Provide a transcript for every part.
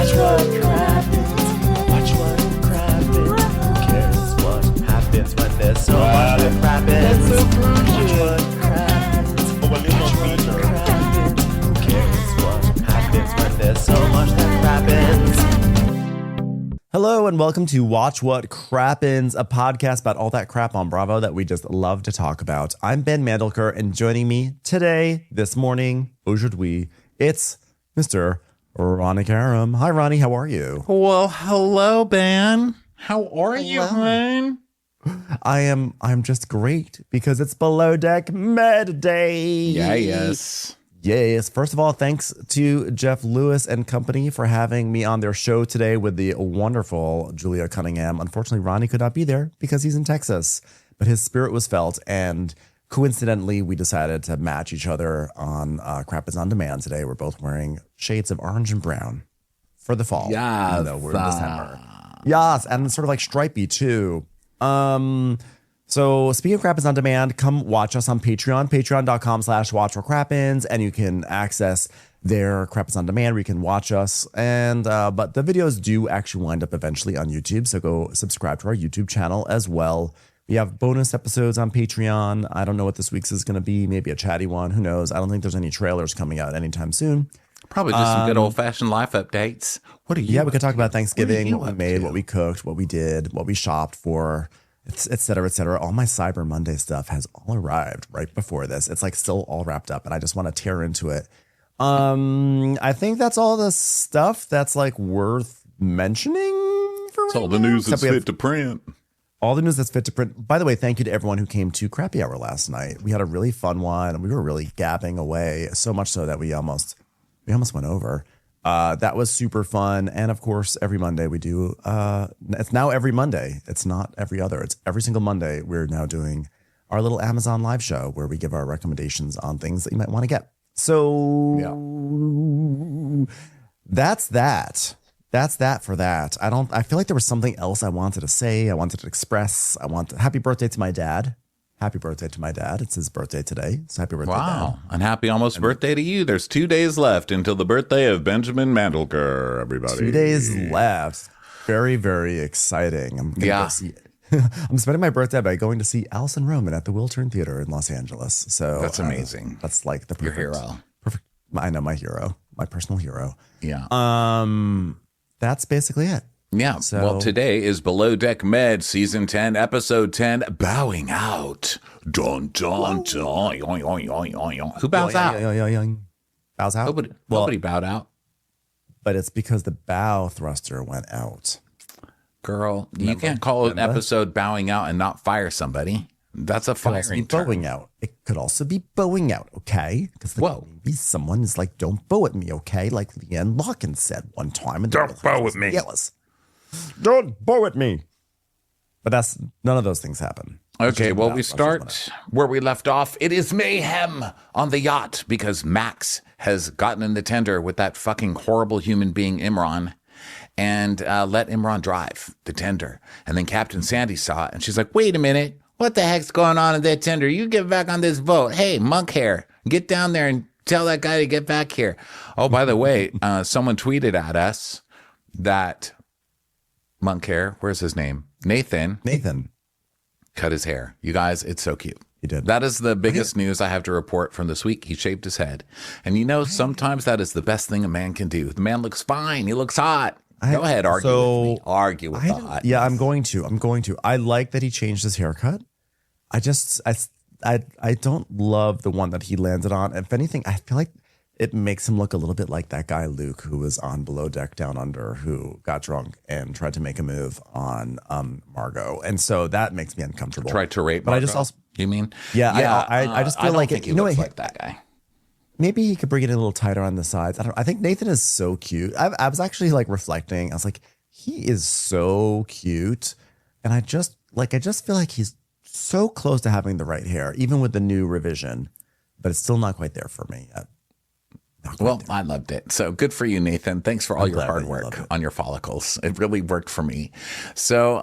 Watch what crappens. Watch what crappens. Who cares what happens when there's so much that crappens? Watch what crappens. Watch what crappens. Who cares what happens when there's so much that crappens? Hello and welcome to Watch What Crappens, a podcast about all that crap on Bravo that we just love to talk about. I'm Ben Mandelker, and joining me today, this morning, aujourd'hui, it's Mr. Ronnie Karam. Hi, Ronnie. How are you? Well, hello, Ben. How are you, man? I'm just great because it's Below Deck Med Day. Yes. Yes. First of all, thanks to Jeff Lewis and company for having me on their show today with the wonderful Julia Cunningham. Unfortunately, Ronnie could not be there because he's in Texas, but his spirit was felt. And coincidentally, we decided to match each other on Crappens on Demand today. We're both wearing shades of orange and brown for the fall. Yes. Even though we're in December. Yes. And sort of like stripey too. So speaking of Crappens on Demand, come watch us on Patreon, patreon.com/watchwhatcrappens, and you can access their Crappens on Demand where you can watch us. And but the videos do actually wind up eventually on YouTube, so go subscribe to our YouTube channel as well. We have bonus episodes on Patreon. I don't know what this week's is going to be, maybe a chatty one. Who knows? I don't think there's any trailers coming out anytime soon. Probably just some good old-fashioned life updates. What are you? Yeah, we could talk about Thanksgiving, what what we made, what we cooked, what we did, what we shopped for, et cetera, et cetera. All my Cyber Monday stuff has all arrived right before this. It's like still all wrapped up, and I just want to tear into it. I think that's all the stuff that's like worth mentioning for It's right all the now. news Except that's we have fit to print. all the news that's fit to print. By the way, thank you to everyone who came to Crappy Hour last night. We had a really fun one, and we were really gabbing away, so much so that we almost went over. That was super fun. And of course, every Monday we do, it's now every Monday. It's not every other. It's every single Monday. We're now doing our little Amazon live show where we give our recommendations on things that you might want to get. So that's that. That's that for that. I feel like there was something else I wanted to say. I wanted to express. Happy birthday to my dad. Happy birthday to my dad. It's his birthday today. So happy birthday, Wow. Dad. And happy almost birthday to you. There's 2 days left until the birthday of Benjamin Mandelker, everybody. 2 days left. Very, very exciting. I'm gonna go see I'm spending my birthday by going to see Alison Roman at the Wiltern Theater in Los Angeles. So That's amazing. That's like the perfect, Your hero. Perfect. I know, my hero, my personal hero. Yeah. That's basically it. Yeah. So- Well, today is Below Deck Med, Season 10, Episode 10, Bowing Out. Dun, dun, dun. Yoing, yoing, yoing, yoing, yoing. Who bows out? Bows out. Nobody bowed out. But it's because the bow thruster went out. Girl, you can't call an episode Bowing Out and not fire somebody. That's a It could also be firing term. bowing out. It could also be bowing out, okay? Because maybe someone is like, "Don't bow at me," okay? Like Leanne Locken said one time. And Don't bow at me. Jealous. Don't bow at me. But none of those things happen. Okay, well, we start where we left off. It is mayhem on the yacht because Max has gotten in the tender with that fucking horrible human being, Imran, and let Imran drive the tender. And then Captain Sandy saw it, and she's like, wait a minute. What the heck's going on in that tender? You get back on this boat. Hey, monk hair, get down there and tell that guy to get back here. Oh, by the way, someone tweeted at us that monk hair, where's his name? Nathan cut his hair. You guys, it's so cute. He did. That is the biggest news I have to report from this week. He shaved his head. And you know, sometimes that is the best thing a man can do. The man looks fine. He looks hot. Go ahead, argue with me. Argue with that. Yeah, I'm going to. I like that he changed his haircut. I don't love the one that he landed on. If anything, I feel like it makes him look a little bit like that guy Luke who was on Below Deck Down Under, who got drunk and tried to make a move on Margot, and so that makes me uncomfortable. Tried to rape, but Margot, I just also you mean? I just feel like he looks like that guy. Maybe he could bring it in a little tighter on the sides. I think Nathan is so cute. I was actually like reflecting. I was like, he is so cute, and I just feel like he's so close to having the right hair, even with the new revision, but it's still not quite there for me yet. Well, I loved it. So good for you, Nathan. Thanks for all your hard work on your follicles. It really worked for me. So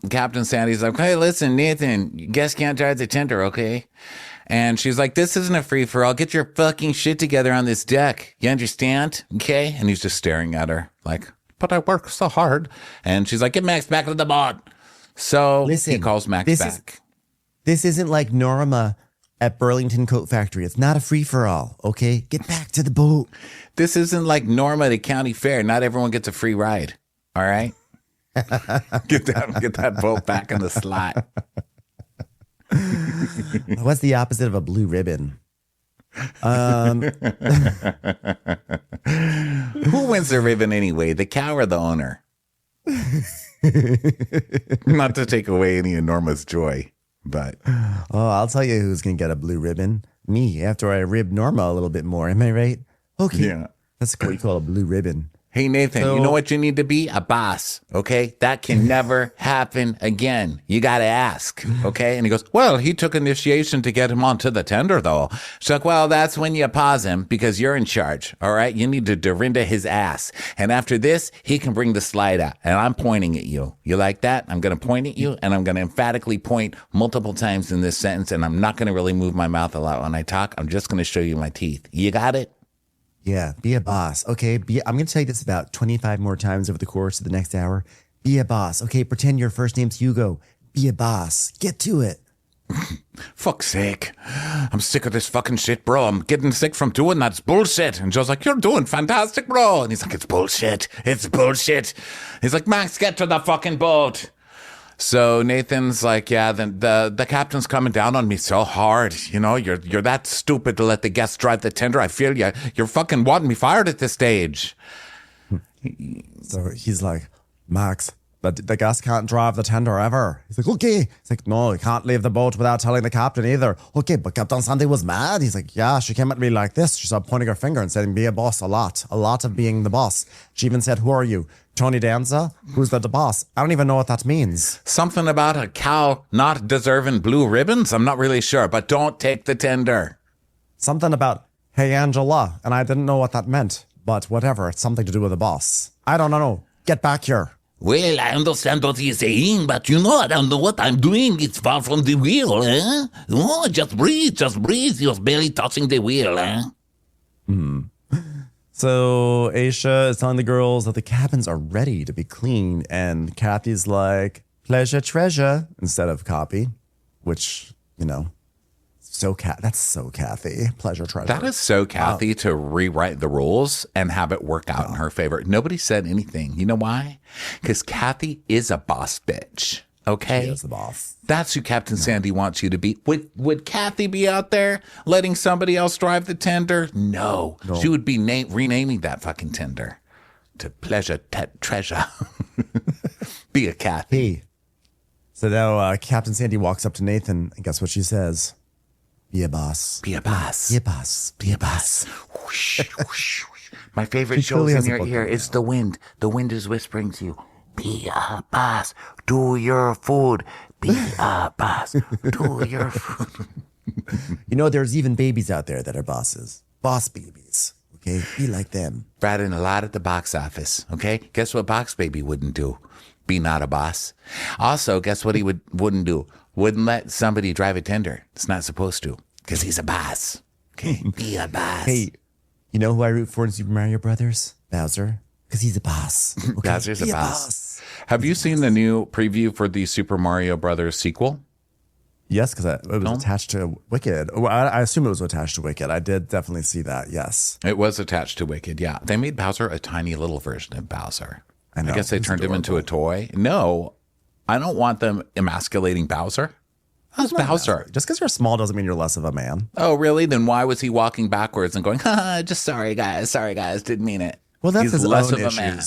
Captain Sandy's like, hey, listen, Nathan, you guys can't drive the tender, okay? And she's like, this isn't a free-for-all. Get your fucking shit together on this deck. You understand? Okay? And he's just staring at her like, but I work so hard. And she's like, get Max back to the boat. So he calls Max back. This isn't like Norma at Burlington Coat Factory. It's not a free-for-all, okay? Get back to the boat. This isn't like Norma at a county fair. Not everyone gets a free ride. All right? Get that boat back in the slot. What's the opposite of a blue ribbon? Who wins the ribbon anyway, the cow or the owner? Not to take away any enormous joy, but I'll tell you who's gonna get a blue ribbon. Me, after I rib Norma a little bit more. Am I right? Okay, yeah, that's what you call a blue ribbon. Hey, Nathan, you know what you need to be? A boss, okay? That can never happen again. You got to ask, okay? And he goes, well, he took initiation to get him onto the tender, though. She's like, well, that's when you pause him because you're in charge, all right? You need to Dorinda his ass. And after this, he can bring the slide out. And I'm pointing at you. You like that? I'm going to point at you, and I'm going to emphatically point multiple times in this sentence, and I'm not going to really move my mouth a lot when I talk. I'm just going to show you my teeth. You got it? Yeah, be a boss. Okay, I'm going to tell you this about 25 more times over the course of the next hour. Be a boss. Okay, pretend your first name's Hugo. Be a boss. Get to it. Fuck's sake. I'm sick of this fucking shit, bro. I'm getting sick from doing that. It's bullshit. And Joe's like, you're doing fantastic, bro. And he's like, it's bullshit. It's bullshit. He's like, Max, get to the fucking boat. So Nathan's like, yeah, the captain's coming down on me so hard. You know, you're that stupid to let the guests drive the tender. I feel you. You're fucking wanting me fired at this stage. So he's like, Max, the guests can't drive the tender ever. He's like, okay. He's like, no, you can't leave the boat without telling the captain either. Okay, but Captain Sandy was mad. He's like, yeah, she came at me like this. She started pointing her finger and saying, be a boss a lot of being the boss. She even said, who are you? Tony Danza? Who's the boss? I don't even know what that means. Something about a cow not deserving blue ribbons? I'm not really sure, but don't take the tender. Something about, hey, Angela, and I didn't know what that meant, but whatever, it's something to do with the boss. I don't know. Get back here. Well, I understand what he's saying, but you know, I don't know what I'm doing. It's far from the wheel, eh? Oh, just breathe. You're barely touching the wheel, eh? So Aisha is telling the girls that the cabins are ready to be cleaned, and Kathy's like, pleasure, treasure, instead of copy, which, you know, that's so Kathy. Pleasure, treasure. That is so Kathy to rewrite the rules and have it work out in her favor. Nobody said anything. You know why? Because Kathy is a boss bitch. Okay? She is the boss. That's who Captain Sandy wants you to be. Would Kathy be out there letting somebody else drive the tender? No. She would be renaming that fucking tender to Pleasure Treasure. Be a Kathy. Hey. So now Captain Sandy walks up to Nathan, and guess what she says? Be a boss. Be a boss. Be a boss. Be a boss. Whoosh, whoosh, whoosh. My favorite shows in your ear is the wind. The wind is whispering to you. Be a boss. Do your food. Be a boss. Do your food. You know, there's even babies out there that are bosses. Boss babies. Okay? Be like them. Brought in a lot at the box office. Okay? Guess what Box Baby wouldn't do? Be not a boss. Also, guess what he wouldn't do? Wouldn't let somebody drive a tender. It's not supposed to. Because he's a boss. Okay? Be a boss. Hey, you know who I root for in Super Mario Brothers? Bowser. Because he's a boss. Okay? Bowser's a boss. Have you seen the new preview for the Super Mario Brothers sequel? Yes, because it was attached to Wicked. Well, I assume it was attached to Wicked. I did definitely see that, yes. It was attached to Wicked, yeah. They made Bowser a tiny little version of Bowser. I guess they turned him into a toy. No, I don't want them emasculating Bowser. How's Bowser? Just because you're small doesn't mean you're less of a man. Oh, really? Then why was he walking backwards and going, just sorry, guys, didn't mean it? Well, that's He's his less own of a issues. man.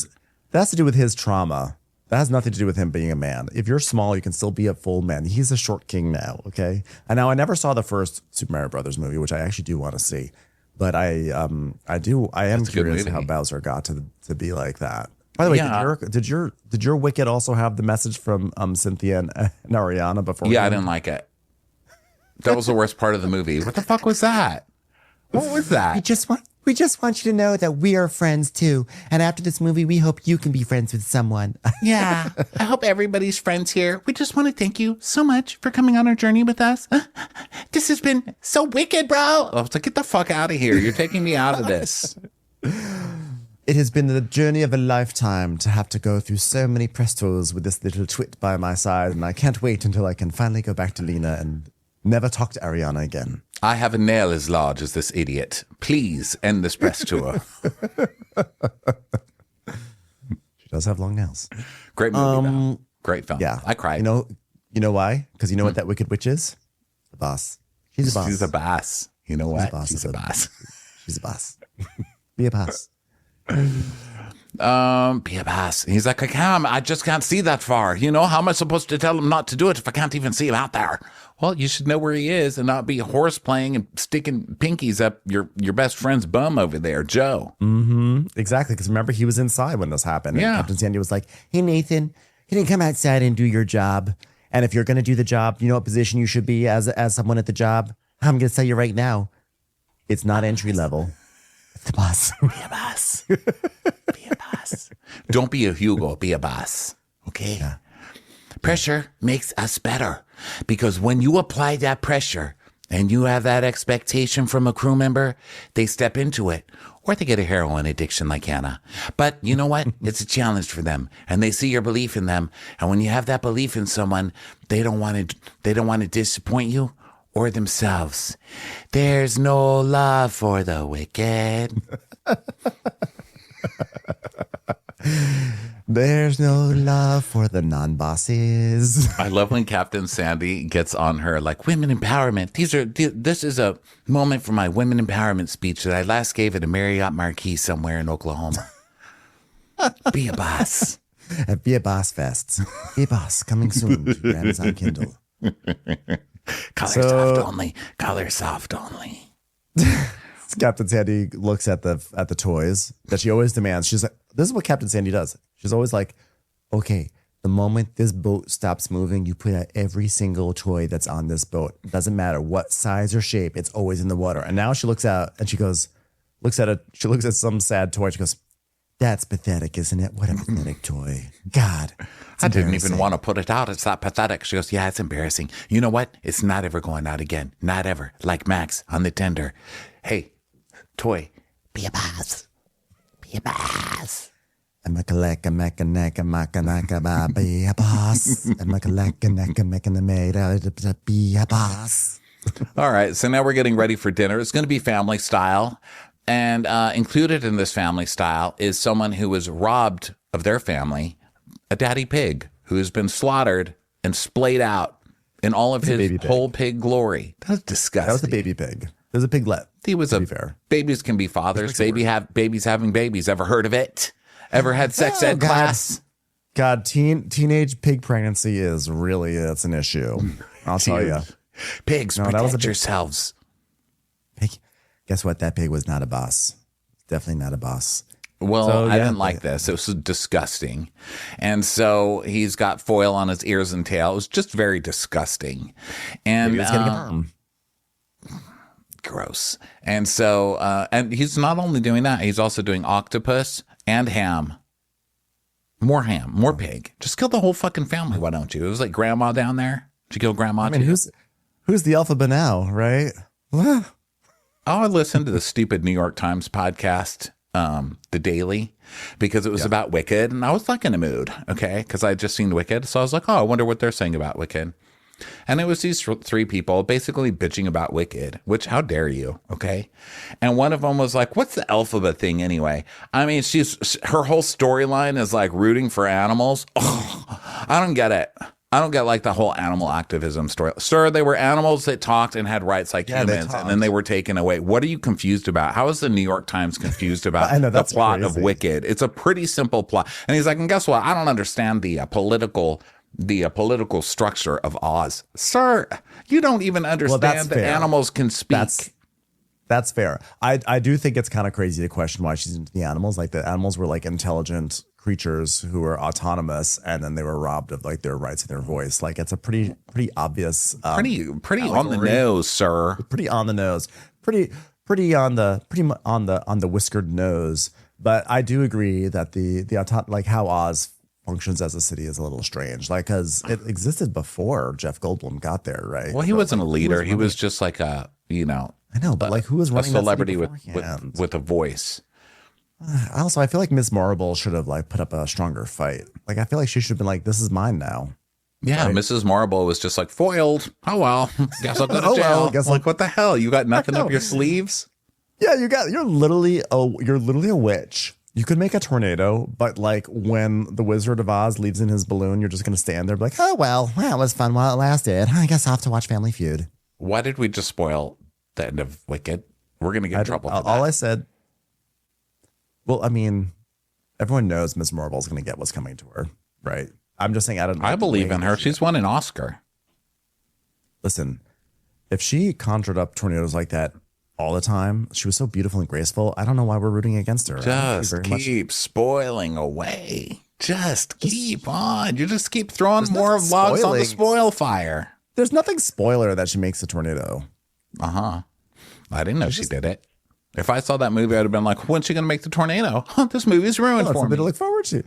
That has to do with his trauma. That has nothing to do with him being a man. If you're small, you can still be a full man. He's a short king now, okay? And now I never saw the first Super Mario Brothers movie, which I actually do want to see. But I am curious how Bowser got to be like that. By the way, did your Wicked also have the message from Cynthia and Ariana before? Yeah, I didn't like it. That was the worst part of the movie. What the fuck was that? What was that? We just want you to know that we are friends too. And after this movie, we hope you can be friends with someone. Yeah, I hope everybody's friends here. We just want to thank you so much for coming on our journey with us. This has been so wicked, bro. I was like, get the fuck out of here. You're taking me out of this. It has been the journey of a lifetime to have to go through so many prestos with this little twit by my side. And I can't wait until I can finally go back to Lena and never talk to Ariana again. I have a nail as large as this idiot. Please end this press tour. She does have long nails. Great movie, though. Great film. Yeah. I cried. You know why? Because you know what that wicked witch is? The boss. She's a boss. She's a boss. You know what? She's a boss. She's a boss. She's a boss. Be a boss. Be a boss. He's like, I just can't see that far. You know, how am I supposed to tell him not to do it if I can't even see him out there? Well, you should know where he is and not be horse playing and sticking pinkies up your best friend's bum over there, Joe. Mm-hmm. Exactly. Because remember, he was inside when this happened. And Captain Sandy was like, hey, Nathan, can you come outside and do your job? And if you're going to do the job, you know what position you should be as someone at the job? I'm going to tell you right now. It's not entry level. It's the boss. Be a boss. Be a boss. Don't be a Hugo. Be a boss. Okay? Yeah. Pressure makes us better because when you apply that pressure and you have that expectation from a crew member, they step into it or they get a heroin addiction like Hannah. But you know what? It's a challenge for them and they see your belief in them. And when you have that belief in someone, they don't want to disappoint you or themselves. There's no love for the wicked. There's no love for the non-bosses. I love when Captain Sandy gets on her like women empowerment. This is a moment for my women empowerment speech that I last gave at a Marriott Marquis somewhere in Oklahoma. Be a boss. At Be a Boss Fest. Be a Boss coming soon to your Amazon Kindle. Soft only. Color soft only. Captain Sandy looks at the toys that she always demands. She's like, this is what Captain Sandy does. She's always like, okay, the moment this boat stops moving, you put out every single toy that's on this boat. It doesn't matter what size or shape, it's always in the water. And now she looks out and she looks at some sad toy. She goes, that's pathetic, isn't it? What a pathetic toy. God. I didn't even want to put it out. It's that pathetic. She goes, yeah, it's embarrassing. You know what? It's not ever going out again. Not ever. Like Max on the tender. Hey, toy, be a boss. Be a boss. I'm a kaleka meka neka maka naka ba be a boss. I'm a kaleka neka meka made be a boss. All right, so now we're getting ready for dinner. It's going to be family style. And included in this family style is someone who was robbed of their family, a daddy pig who has been slaughtered and splayed out in all of his whole pig glory. That's disgusting. That was the baby pig. There's a piglet. He was fair. Babies can be fathers. Babies having babies. Ever heard of it? Ever had sex ed class? God, teenage pig pregnancy is really, it's an issue. I'll tell you. Pigs, protect yourselves. Pig. Guess what? That pig was not a boss. Definitely not a boss. Well, so, I didn't like this. It was disgusting. And so he's got foil on his ears and tail. It was just very disgusting. And maybe it's getting a perm. Gross. And so, and he's not only doing that, he's also doing octopus and ham. More ham, more pig. Just kill the whole fucking family, why don't you? It was like grandma down there. Did you kill grandma too? Who's the alpha now, right? What? I listened to the stupid New York Times podcast, The Daily, because it was about Wicked, and I was like in a mood, okay? Because I had just seen Wicked, so I was like, oh, I wonder what they're saying about Wicked. And it was these three people basically bitching about Wicked, which, how dare you, okay? And one of them was like, what's the alphabet thing anyway? I mean, her whole storyline is like rooting for animals. Oh, I don't get it. I don't get like the whole animal activism story. Sir, they were animals that talked and had rights like humans, and then they were taken away. What are you confused about? How is the New York Times confused about the plot of Wicked? It's a pretty simple plot. And he's like, and guess what? I don't understand the political structure of Oz. Sir, you don't even understand that animals can speak. That's fair. I do think it's kind of crazy to question why she's into the animals. Like the animals were like intelligent creatures who were autonomous, and then they were robbed of like their rights and their voice. Like it's a pretty obvious, pretty on the nose, sir. Pretty on the nose. Pretty pretty on the whiskered nose. But I do agree that the like how Oz functions as a city is a little strange. Like, because it existed before Jeff Goldblum got there, right? Well, he wasn't a leader. He was just like a, I know, but like who was running a celebrity that with a voice. Also, I feel like Miss Marble should have like put up a stronger fight. Like, I feel like she should have been like, "This is mine now." Yeah, right? Mrs. Marble was just like foiled. Oh well, guess I'll go to jail. Well, what the hell? You got nothing up your sleeves? Yeah, you're literally a witch. You could make a tornado, but like when the Wizard of Oz leaves in his balloon, you're just gonna stand there and be like, "Oh well, it was fun while it lasted. I guess I'll have to watch Family Feud." Why did we just spoil the end of Wicked? We're gonna get in trouble for that. All I said. Well, I mean, everyone knows Miss Marble's gonna get what's coming to her, right? I'm just saying, I believe in her. She's won an Oscar. Listen, if she conjured up tornadoes like that all the time, she was so beautiful and graceful. I don't know why we're rooting against her. Just keep spoiling away. Just keep on. You just keep throwing more logs on the spoil fire. There's nothing spoiler that she makes a tornado. I didn't know she did it. If I saw that movie, I'd have been like, when's she going to make the tornado? This movie's ruined for me. Something to look forward to.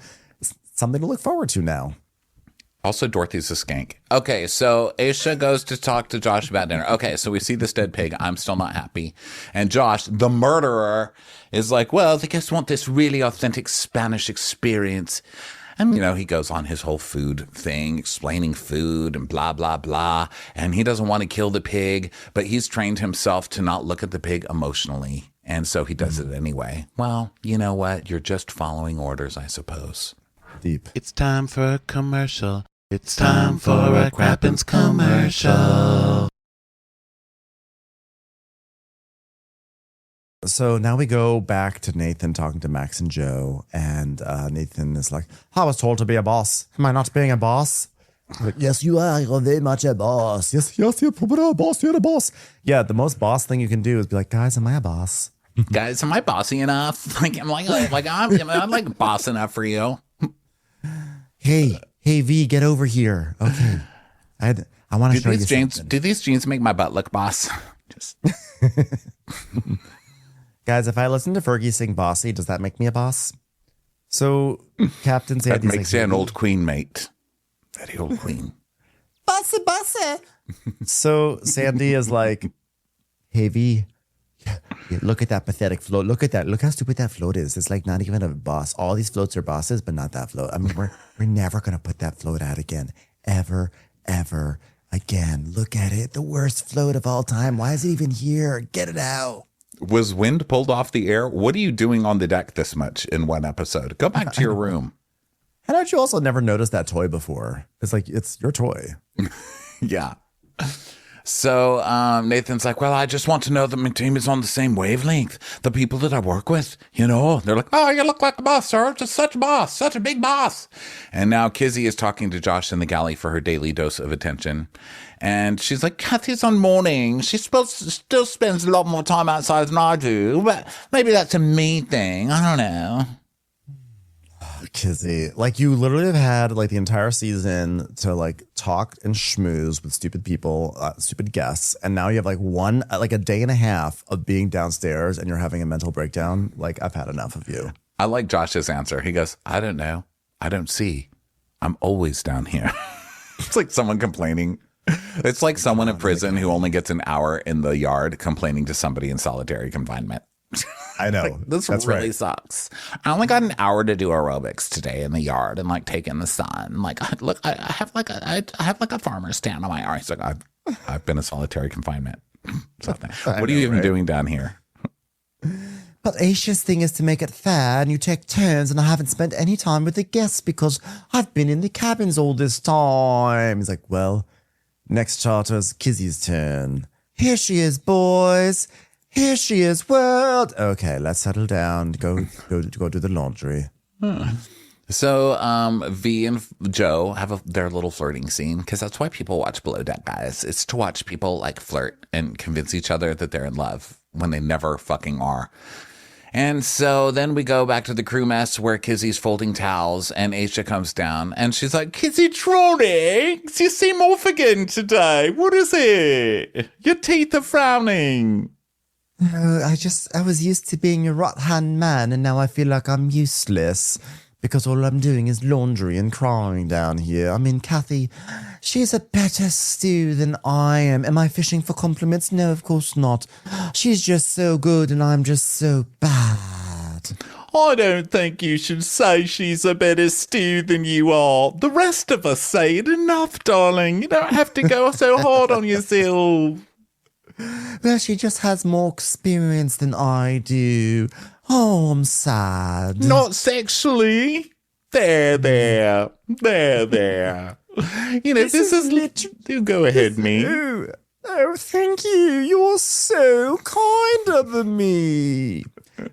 Something to look forward to now. Also, Dorothy's a skank. Okay, so Aisha goes to talk to Josh about dinner. Okay, so we see this dead pig. I'm still not happy. And Josh, the murderer, is like, well, they just want this really authentic Spanish experience. And, he goes on his whole food thing, explaining food and blah, blah, blah. And he doesn't want to kill the pig, but he's trained himself to not look at the pig emotionally. And so he does it anyway. Well, you know what? You're just following orders, I suppose. Deep. It's time for a commercial. It's time for a Crappens commercial. So now we go back to Nathan talking to Max and Joe, and Nathan is like, I was told to be a boss. Am I not being a boss? Like, yes, you are. You're very much a boss. Yes, you're a boss. You're a boss. Yeah, the most boss thing you can do is be like, guys, am I a boss? Guys, am I bossy enough? I'm like boss enough for you. Hey, V, get over here. Okay. I want to show you something. Do these jeans make my butt look boss? Just Guys, if I listen to Fergie sing Bossy, does that make me a boss? So Captain Sandy's that makes you an old queen, mate. Very old queen. Bossy. So Sandy is like, hey, V, look at that pathetic float. Look at that. Look how stupid that float is. It's like not even a boss. All these floats are bosses, but not that float. I mean, we're never going to put that float out again. Ever again. Look at it. The worst float of all time. Why is it even here? Get it out. Was wind pulled off the air? What are you doing on the deck this much in one episode? Go back to your room. How did you also never notice that toy before? It's like, it's your toy. Yeah. So Nathan's like, well, I just want to know that my team is on the same wavelength. The people that I work with, they're like, oh, you look like a boss, sir. Just such a boss, such a big boss. And now Kizzy is talking to Josh in the galley for her daily dose of attention. And she's like, Kathy's on morning. She still spends a lot more time outside than I do. But maybe that's a me thing. I don't know. Kizzy, like you literally have had like the entire season to like talk and schmooze with stupid people, stupid guests. And now you have like a day and a half of being downstairs and you're having a mental breakdown. Like, I've had enough of you. I like Josh's answer. He goes, I don't know. I don't see. I'm always down here. It's like someone complaining. It's like someone in prison who only gets an hour in the yard complaining to somebody in solitary confinement. I know. Like, this really sucks. I only got an hour to do aerobics today in the yard and like take in the sun. Like, look, I have like a farmer's stand on my arm. He's like, I've been in solitary confinement. What are you even doing down here? But Aisha's thing is to make it fair and you take turns, and I haven't spent any time with the guests because I've been in the cabins all this time. He's like, well, next charter's Kizzy's turn. Here she is, boys. Here she is, world. Okay, let's settle down. Go do the laundry. So V and Joe have their little flirting scene, because that's why people watch Below Deck, guys. It's to watch people like flirt and convince each other that they're in love when they never fucking are. And so then we go back to the crew mess where Kizzy's folding towels and Aisha comes down and she's like, Kizzy Tronix, you seem off again today. What is it? Your teeth are frowning. No, I was used to being a right-hand man, and now I feel like I'm useless because all I'm doing is laundry and crying down here. I mean, Kathy, she's a better stew than I am. Am I fishing for compliments? No, of course not. She's just so good, and I'm just so bad. I don't think you should say she's a better stew than you are. The rest of us say it enough, darling. You don't have to go so hard on yourself. Well, she just has more experience than I do. Oh, I'm sad. Not sexually. There. You know, this is literally... Go ahead, me. Oh, thank you. You're so kind of me.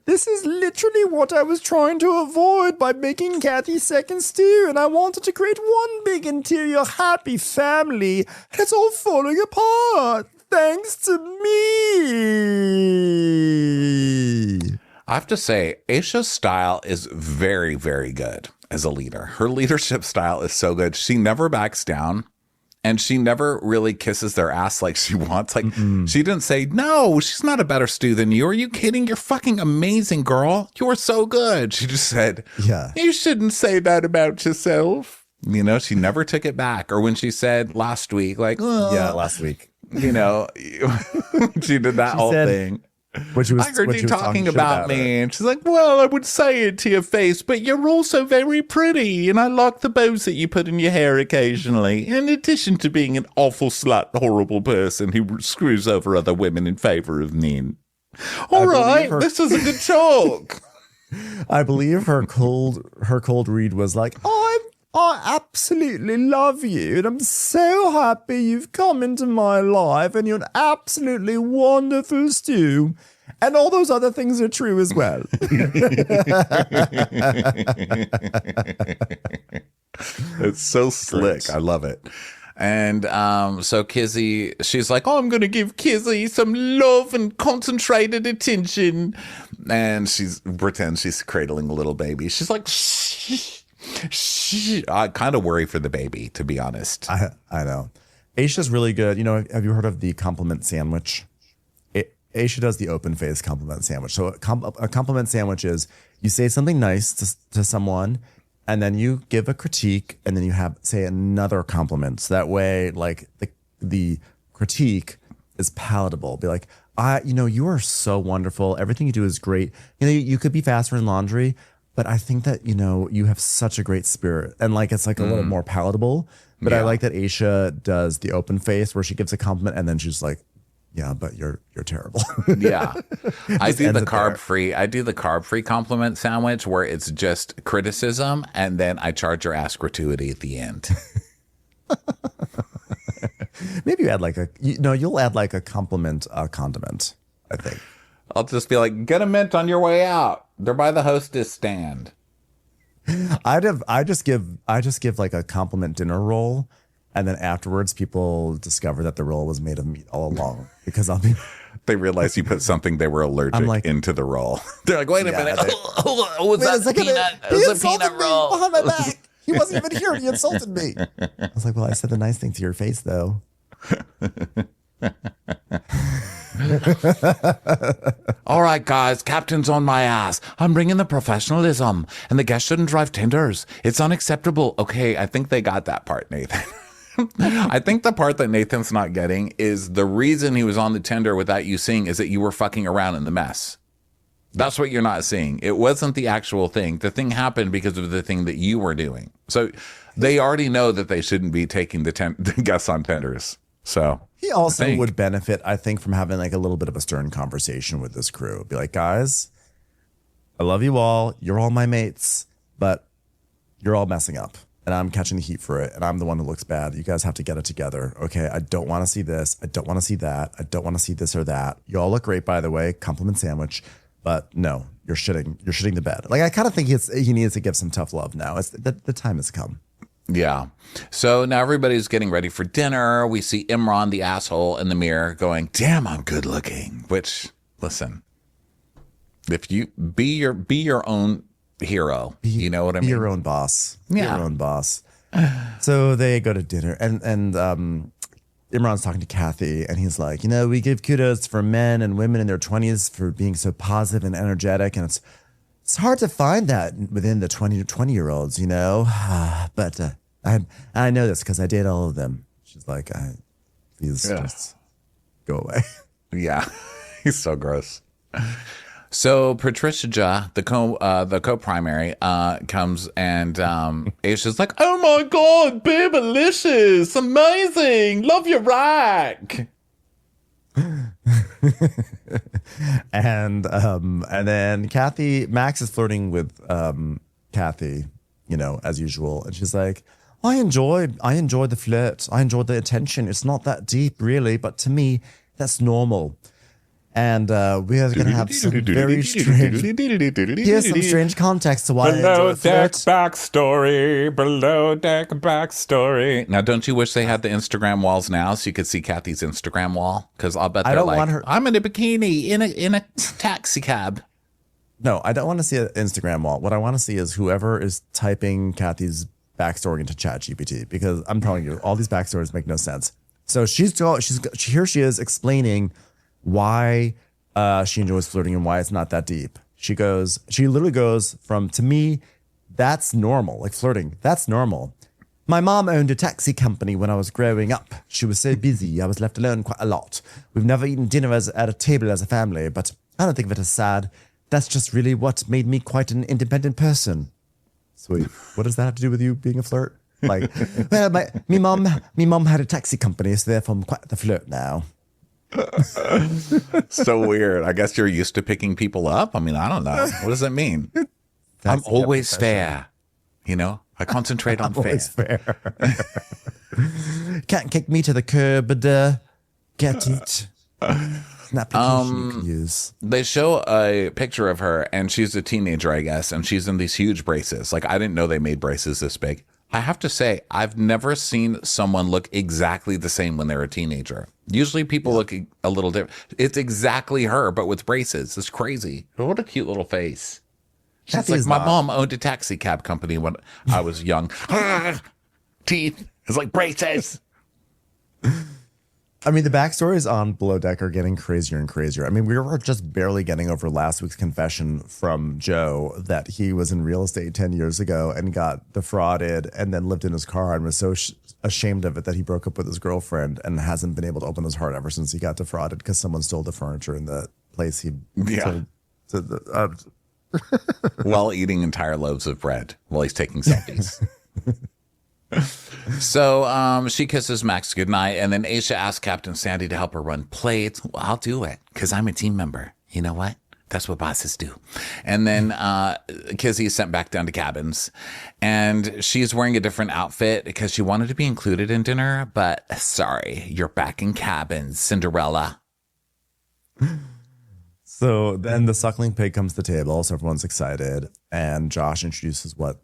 This is literally what I was trying to avoid by making Kathy second stew, and I wanted to create one big interior happy family, and it's all falling apart. Thanks to me. I have to say, Aisha's style is very, very good as a leader. Her leadership style is so good. She never backs down, and she never really kisses their ass like she wants. Like, she didn't say, no, she's not a better stew than you. Are you kidding? You're fucking amazing, girl. You're so good. She just said, yeah, you shouldn't say that about yourself. You know, she never took it back. Or when she said last week, like, oh, yeah, last week. You know, she did that whole thing. When she was, I heard you talking about me. And she's like, well, I would say it to your face, but you're also very pretty. And I like the bows that you put in your hair occasionally. In addition to being an awful slut, horrible person who screws over other women in favor of men. All right, this is a good talk. I believe her cold read was like, I absolutely love you, and I'm so happy you've come into my life, and you're an absolutely wonderful stew. And all those other things are true as well. It's so slick. I love it. And so Kizzy, she's like, oh, I'm going to give Kizzy some love and concentrated attention. And she's pretends she's cradling a little baby. She's like, shh. I kind of worry for the baby, to be honest. I know. Aisha's really good. You know, have you heard of the compliment sandwich? Aisha does the open face compliment sandwich. So a compliment sandwich is you say something nice to someone, and then you give a critique, and then you say another compliment. So that way, like the critique is palatable. Be like, you are so wonderful. Everything you do is great. You know, you could be faster in laundry, but I think that, you know, you have such a great spirit, and like it's like a little more palatable. But I like that Aisha does the open face where she gives a compliment and then she's like, yeah, but you're terrible. Yeah. I do the carb free compliment sandwich where it's just criticism, and then I charge your ass gratuity at the end. Maybe you add you'll add like a compliment condiment, I think. I'll just be like, get a mint on your way out. They're by the hostess stand. I just give like a compliment dinner roll, and then afterwards people discover that the roll was made of meat all along because they realize you put something they were allergic into the roll. They're like, wait a minute. Was that peanut? It was a peanut roll behind my back. He wasn't even here. He insulted me. I was like, well, I said the nice thing to your face though. All right, guys, captain's on my ass. I'm bringing the professionalism, and the guest shouldn't drive tenders. It's unacceptable. Okay, I think they got that part, Nathan. I think the part that Nathan's not getting is the reason he was on the tender without you seeing is that you were fucking around in the mess. That's what you're not seeing. It wasn't the actual thing. The thing happened because of the thing that you were doing. So they already know that they shouldn't be taking the guests on tenders. So he also would benefit, I think, from having like a little bit of a stern conversation with this crew. Be like, guys, I love you all. You're all my mates, but you're all messing up, and I'm catching the heat for it, and I'm the one who looks bad. You guys have to get it together. Okay, I don't want to see this. I don't want to see that. I don't want to see this or that. You all look great, by the way. Compliment sandwich. But no, you're shitting the bed. Like, I kind of think he needs to give some tough love now. It's the time has come. Yeah. So now everybody's getting ready for dinner. We see Imran, the asshole, in the mirror going, damn, I'm good looking. Which, listen, if you be your own hero, you know what I mean? Be your own boss. Yeah. Be your own boss. So they go to dinner, and Imran's talking to Kathy, and he's like, we give kudos for men and women in their 20s for being so positive and energetic, and it's hard to find that within the 20-year-olds, but I know this because I date all of them. She's like, please just go away. Yeah, he's so gross. So Patricia, the co-primary, comes and Aisha's like, "Oh my God, babe-alicious, amazing, love your rack." and then Max is flirting with Kathy, as usual, and she's like, I enjoy the flirt. I enjoy the attention. It's not that deep, really, but to me, that's normal. And we are going to have some very strange. Here's some strange context to why. Below deck backstory. Now, don't you wish they had the Instagram walls now so you could see Kathy's Instagram wall? Because I'll bet they're I'm in a bikini in a taxi cab. No, I don't want to see an Instagram wall. What I want to see is whoever is typing Kathy's backstory into ChatGPT, because I'm telling you, all these backstories make no sense. So here she is explaining why she enjoys flirting and why it's not that deep. She literally goes from, to me, that's normal, like flirting, that's normal. My mom owned a taxi company when I was growing up. She was so busy, I was left alone quite a lot. We've never eaten dinner at a table as a family, but I don't think of it as sad. That's just really what made me quite an independent person. Sweet. What does that have to do with you being a flirt? Like, well, me mom had a taxi company, so therefore I'm quite the flirt now. So weird. I guess you're used to picking people up. I mean, I don't know. What does that mean? I'm always fair. I concentrate on fair. Can't kick me to the curb, but get it. An application you can use. They show a picture of her, and she's a teenager, I guess, and she's in these huge braces. Like, I didn't know they made braces this big. I have to say, I've never seen someone look exactly the same when they're a teenager. Usually people look a little different. It's exactly her, but with braces. It's crazy. But what a cute little face. She's like, my mom owned a taxi cab company when I was young. Teeth. It's like braces. I mean, the backstories on Below Deck are getting crazier and crazier. I mean, we were just barely getting over last week's confession from Joe that he was in real estate 10 years ago and got defrauded and then lived in his car and was so ashamed of it that he broke up with his girlfriend and hasn't been able to open his heart ever since he got defrauded because someone stole the furniture in the place he sold to the, while eating entire loaves of bread while he's taking selfies. So she kisses Max goodnight, and then Aisha asks Captain Sandy to help her run plates. Well, I'll do it because I'm a team member. You know what? That's what bosses do. And then Kizzy is sent back down to cabins, and she's wearing a different outfit because she wanted to be included in dinner. But sorry, you're back in cabins, Cinderella. So then the suckling pig comes to the table, so everyone's excited, and Josh introduces what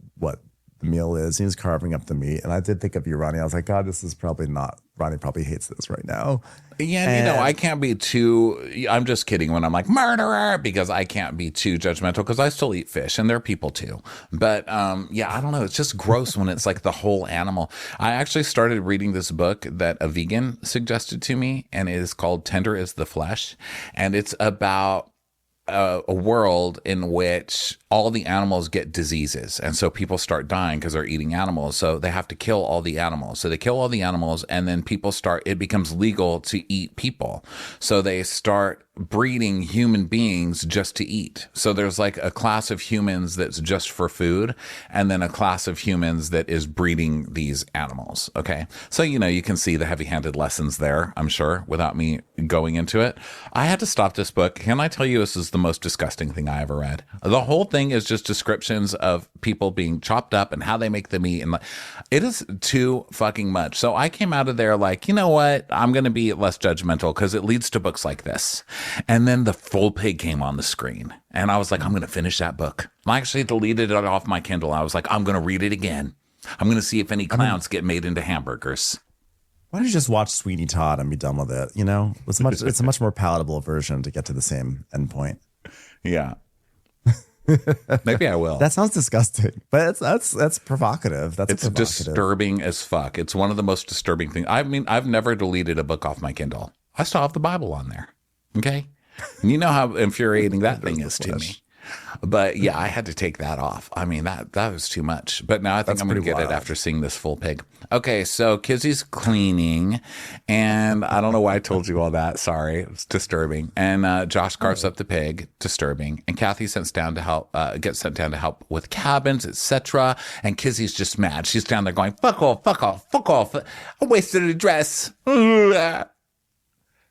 the meal is. He's carving up the meat, and I did think of you, Ronnie. I was like, God, this is probably not. Ronnie probably hates this right now. Yeah, and I can't be too. I'm just kidding when I'm like murderer, because I can't be too judgmental because I still eat fish and they're people too. But yeah, I don't know. It's just gross when it's like the whole animal. I actually started reading this book that a vegan suggested to me, and it is called Tender is the Flesh, and it's about a world in which all the animals get diseases, and so people start dying because they're eating animals, so they have to kill all the animals. So they kill all the animals, and then it becomes legal to eat people, so they start breeding human beings just to eat. So there's like a class of humans that's just for food, and then a class of humans that is breeding these animals. Okay, so you can see the heavy-handed lessons there, I'm sure, without me going into it. I had to stop this book. Can I tell you, this is the most disgusting thing I ever read. The whole thing is just descriptions of people being chopped up and how they make the meat, and it is too fucking much. So I came out of there like, you know what, I'm going to be less judgmental because it leads to books like this. And then the full pig came on the screen, and I was like, I'm going to finish that book. I actually deleted it off my Kindle. I was like, I'm going to read it again. I'm going to see if any clowns get made into hamburgers. Why don't you just watch Sweeney Todd and be done with it? It's a much more palatable version to get to the same endpoint. Yeah. Maybe I will. That sounds disgusting, but that's provocative. It's provocative. Disturbing as fuck. It's one of the most disturbing things. I mean, I've never deleted a book off my Kindle. I still have the Bible on there. Okay. And you know how infuriating that thing is to me. But yeah, I had to take that off. I mean, that was too much. But now I think I'm going to get it after seeing this full pig. Okay, so Kizzy's cleaning, and I don't know why I told you all that. Sorry, it's disturbing. And Josh carves up the pig, disturbing. And Kathy gets sent down to help with cabins, etc. And Kizzy's just mad. She's down there going, "Fuck off, fuck off, fuck off! I wasted a dress."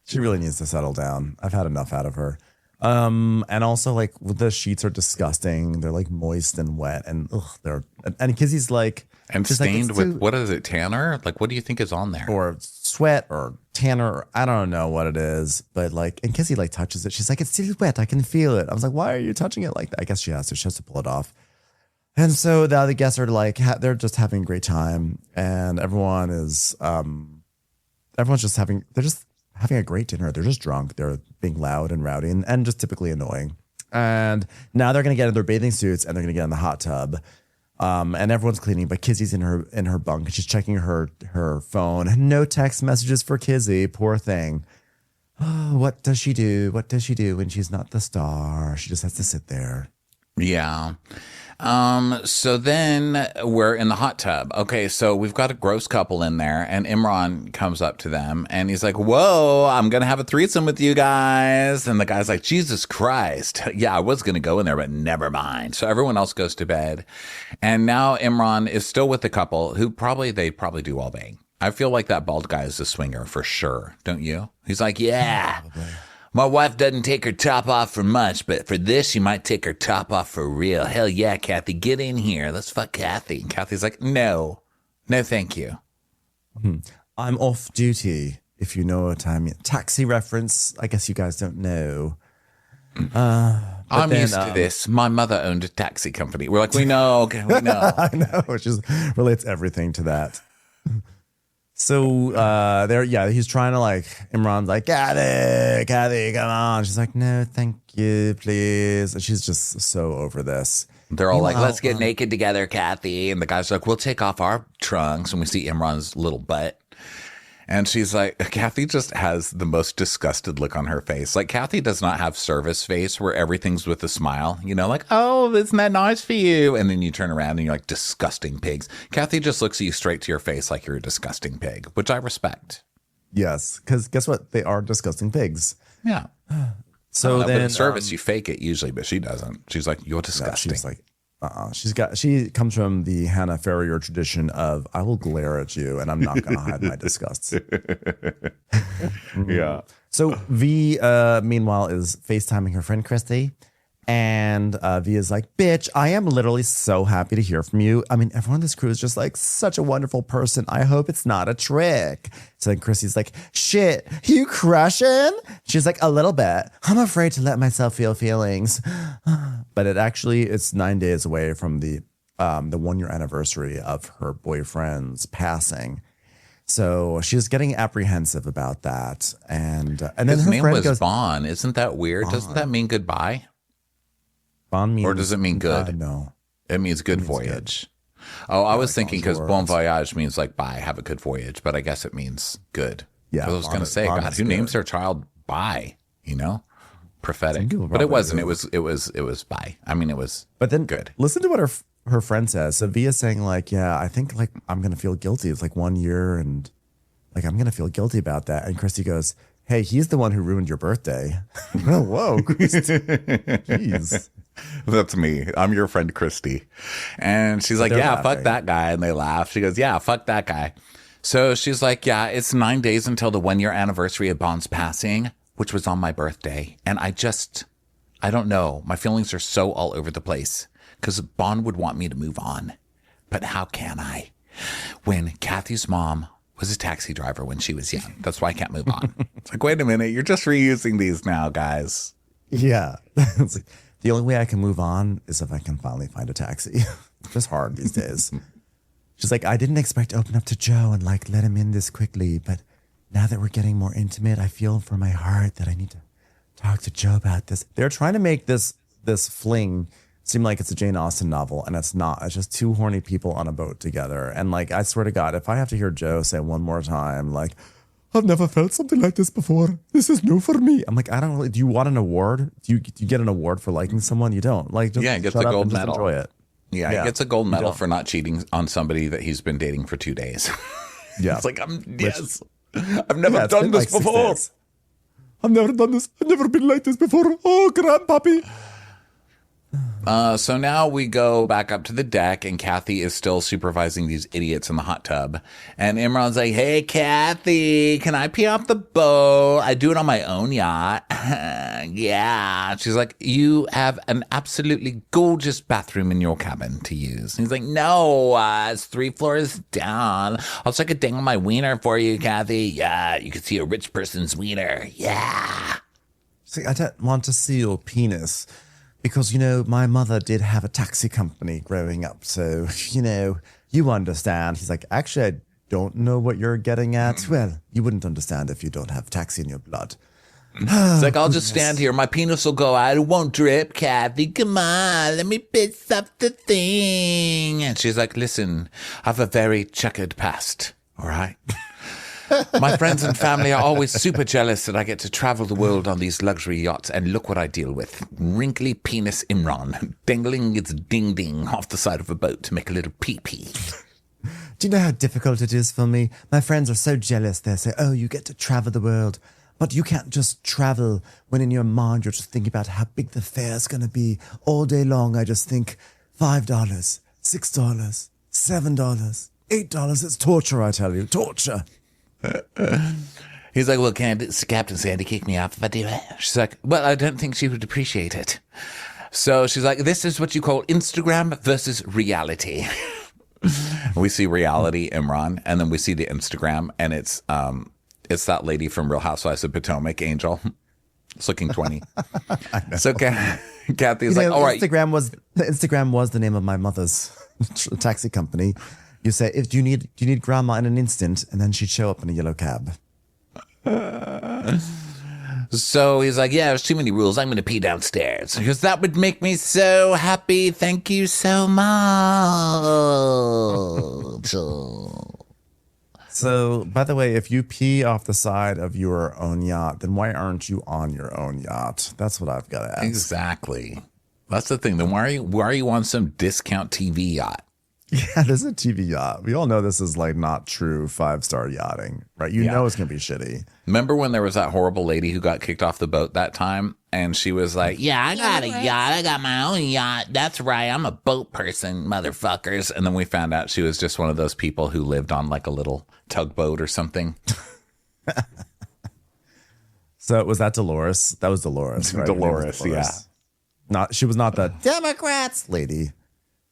She really needs to settle down. I've had enough out of her. And also like the sheets are disgusting. They're like moist and wet, and and Kizzy's like and stained with what is it, tanner? Like, what do you think is on there? Or sweat or tanner? Or, I don't know what it is, but like, and Kizzy like touches it. She's like, "It's still wet. I can feel it." I was like, "Why are you touching it like that?" I guess she has to. She has to pull it off. And so the other guests are like, they're just having a great time, and everyone is, everyone's just having a great dinner. They're just drunk. They're being loud and rowdy and just typically annoying. And now they're going to get in their bathing suits and they're going to get in the hot tub. And everyone's cleaning, but Kizzy's in her bunk. She's checking her phone. No text messages for Kizzy. Poor thing. Oh, what does she do? What does she do when she's not the star? She just has to sit there. Yeah. So then we're in the hot tub. Okay, so we've got a gross couple in there, and Imran comes up to them and he's like, "Whoa, I'm gonna have a threesome with you guys." And the guy's like, "Jesus Christ. Yeah, I was gonna go in there, but never mind." So everyone else goes to bed. And now Imran is still with the couple who they probably do all bang. I feel like that bald guy is a swinger for sure, don't you? He's like, "Yeah. Probably. My wife doesn't take her top off for much, but for this, she might take her top off for real. Hell yeah, Kathy, get in here. Let's fuck Kathy." And Kathy's like, no, thank you. I'm off duty, if you know what I mean. Taxi reference. I guess you guys don't know. I'm used to this. My mother owned a taxi company. We're like, we know. We know. I know. It just relates everything to that. So he's trying to like, Imran's like, Kathy, come on. She's like, "No, thank you, please." And she's just so over this. They're all like, "Let's get naked together, Kathy." And the guy's like, "We'll take off our trunks." And we see Imran's little butt. And she's like, Kathy just has the most disgusted look on her face. Like, Kathy does not have service face where everything's with a smile, you know, like, "Oh, isn't that nice for you?" And then you turn around and you're like, "Disgusting pigs." Kathy just looks at you straight to your face like you're a disgusting pig, which I respect. Yes, because guess what? They are disgusting pigs. Yeah. So then, but in service, you fake it usually, but she doesn't. She's like, "You're disgusting." She's like, she comes from the Hannah Ferrier tradition of, "I will glare at you and I'm not going to hide my disgust." Yeah. So V, meanwhile, is FaceTiming her friend Christy. And V is like, "Bitch, I am literally so happy to hear from you. I mean, everyone on this crew is just like such a wonderful person. I hope it's not a trick." So then Christy's like, "Shit, you crushing?" She's like, "A little bit. I'm afraid to let myself feel feelings." But it's 9 days away from the 1 year anniversary of her boyfriend's passing. So she's getting apprehensive about that. And then his her name friend was goes, Bon. Isn't that weird? Doesn't that mean goodbye? Bon means, or does it mean good? No. It means good voyage. Oh, I was thinking because bon voyage means like bye, have a good voyage, but I guess it means good. Yeah. I was going to say, God, who names their child bye? You know, prophetic. But it wasn't. It was bye. I mean, it was. But then good. Listen to what her friend says. So Via's saying like, "Yeah, I think like I'm gonna feel guilty. It's like 1 year, and like I'm gonna feel guilty about that." And Christy goes, "Hey, he's the one who ruined your birthday." Oh, whoa, Christy. Jeez. That's me. I'm your friend Christy. And she's like, "Yeah, fuck that guy." And they laugh. She goes, "Yeah, fuck that guy." So she's like, "Yeah, it's 9 days until the 1 year anniversary of Bon's passing, which was on my birthday. And I don't know. My feelings are so all over the place because Bon would want me to move on. But how can I? When Kathy's mom was a taxi driver when she was young. That's why I can't move on." It's like, wait a minute. You're just reusing these now, guys. Yeah. It's like, the only way I can move on is if I can finally find a taxi. It's just hard these days. She's like, "I didn't expect to open up to Joe and like let him in this quickly, but now that we're getting more intimate, I feel from my heart that I need to talk to Joe about this." They're trying to make this fling seem like it's a Jane Austen novel, and it's not. It's just two horny people on a boat together. And like, I swear to God, if I have to hear Joe say one more time, like, I've never felt something like this before. This is new for me. I'm like, I don't really. Do you want an award? Do you get an award for liking someone? You don't. Like, just Yeah, he gets shut a up gold and just medal. enjoy it. Yeah, he gets a gold medal for not cheating on somebody that he's been dating for 2 days. Yeah, It's like, I've never done been this like 6 before. days. I've never done this. I've never been like this before. Oh, grandpappy. So now we go back up to the deck, and Kathy is still supervising these idiots in the hot tub. And Imran's like, hey, Kathy, can I pee off the boat? I do it on my own yacht. Yeah. She's like, you have an absolutely gorgeous bathroom in your cabin to use. And he's like, no, it's 3 floors down. I'll take a ding on my wiener for you, Kathy. Yeah, you can see a rich person's wiener. Yeah. She's like, I don't want to see your penis. Because, you know, my mother did have a taxi company growing up. So, you know, you understand. He's like, actually, I don't know what you're getting at. Well, you wouldn't understand if you don't have taxi in your blood. It's like, I'll just stand here. My penis will go out. It won't drip, Kathy. Come on. Let me piss up the thing. And she's like, listen, I have a very checkered past. All right. My friends and family are always super jealous that I get to travel the world on these luxury yachts, and look what I deal with. Wrinkly penis Imran, dangling its ding-ding off the side of a boat to make a little pee-pee. Do you know how difficult it is for me? My friends are so jealous. They say, oh, you get to travel the world. But you can't just travel when in your mind you're just thinking about how big the fare's going to be. All day long, I just think $5, $6, $7, $8. It's torture, I tell you. Torture. He's like, well, Captain Sandy kick me off if I do it? She's like, well, I don't think she would appreciate it. So she's like, this is what you call Instagram versus reality. We see reality, Imran, and then we see the Instagram, and it's that lady from Real Housewives of Potomac, Angel. It's looking 20. So Kathy's like, all right. Instagram was the name of my mother's taxi company. You say, if do you need grandma in an instant, and then she'd show up in a yellow cab. So he's like, yeah, there's too many rules. I'm going to pee downstairs. Because that would make me so happy. Thank you so much. So, by the way, if you pee off the side of your own yacht, then why aren't you on your own yacht? That's what I've got to ask. Exactly. That's the thing. Then why are you on some discount TV yacht? Yeah, this is a TV yacht. We all know this is like not true 5-star yachting, right? You know it's going to be shitty. Remember when there was that horrible lady who got kicked off the boat that time? And she was like, yeah, I got a yacht. I got my own yacht. That's right. I'm a boat person, motherfuckers. And then we found out she was just one of those people who lived on like a little tugboat or something. So was that Dolores? That was Dolores, right? Dolores, yeah. She was not the Democrats lady.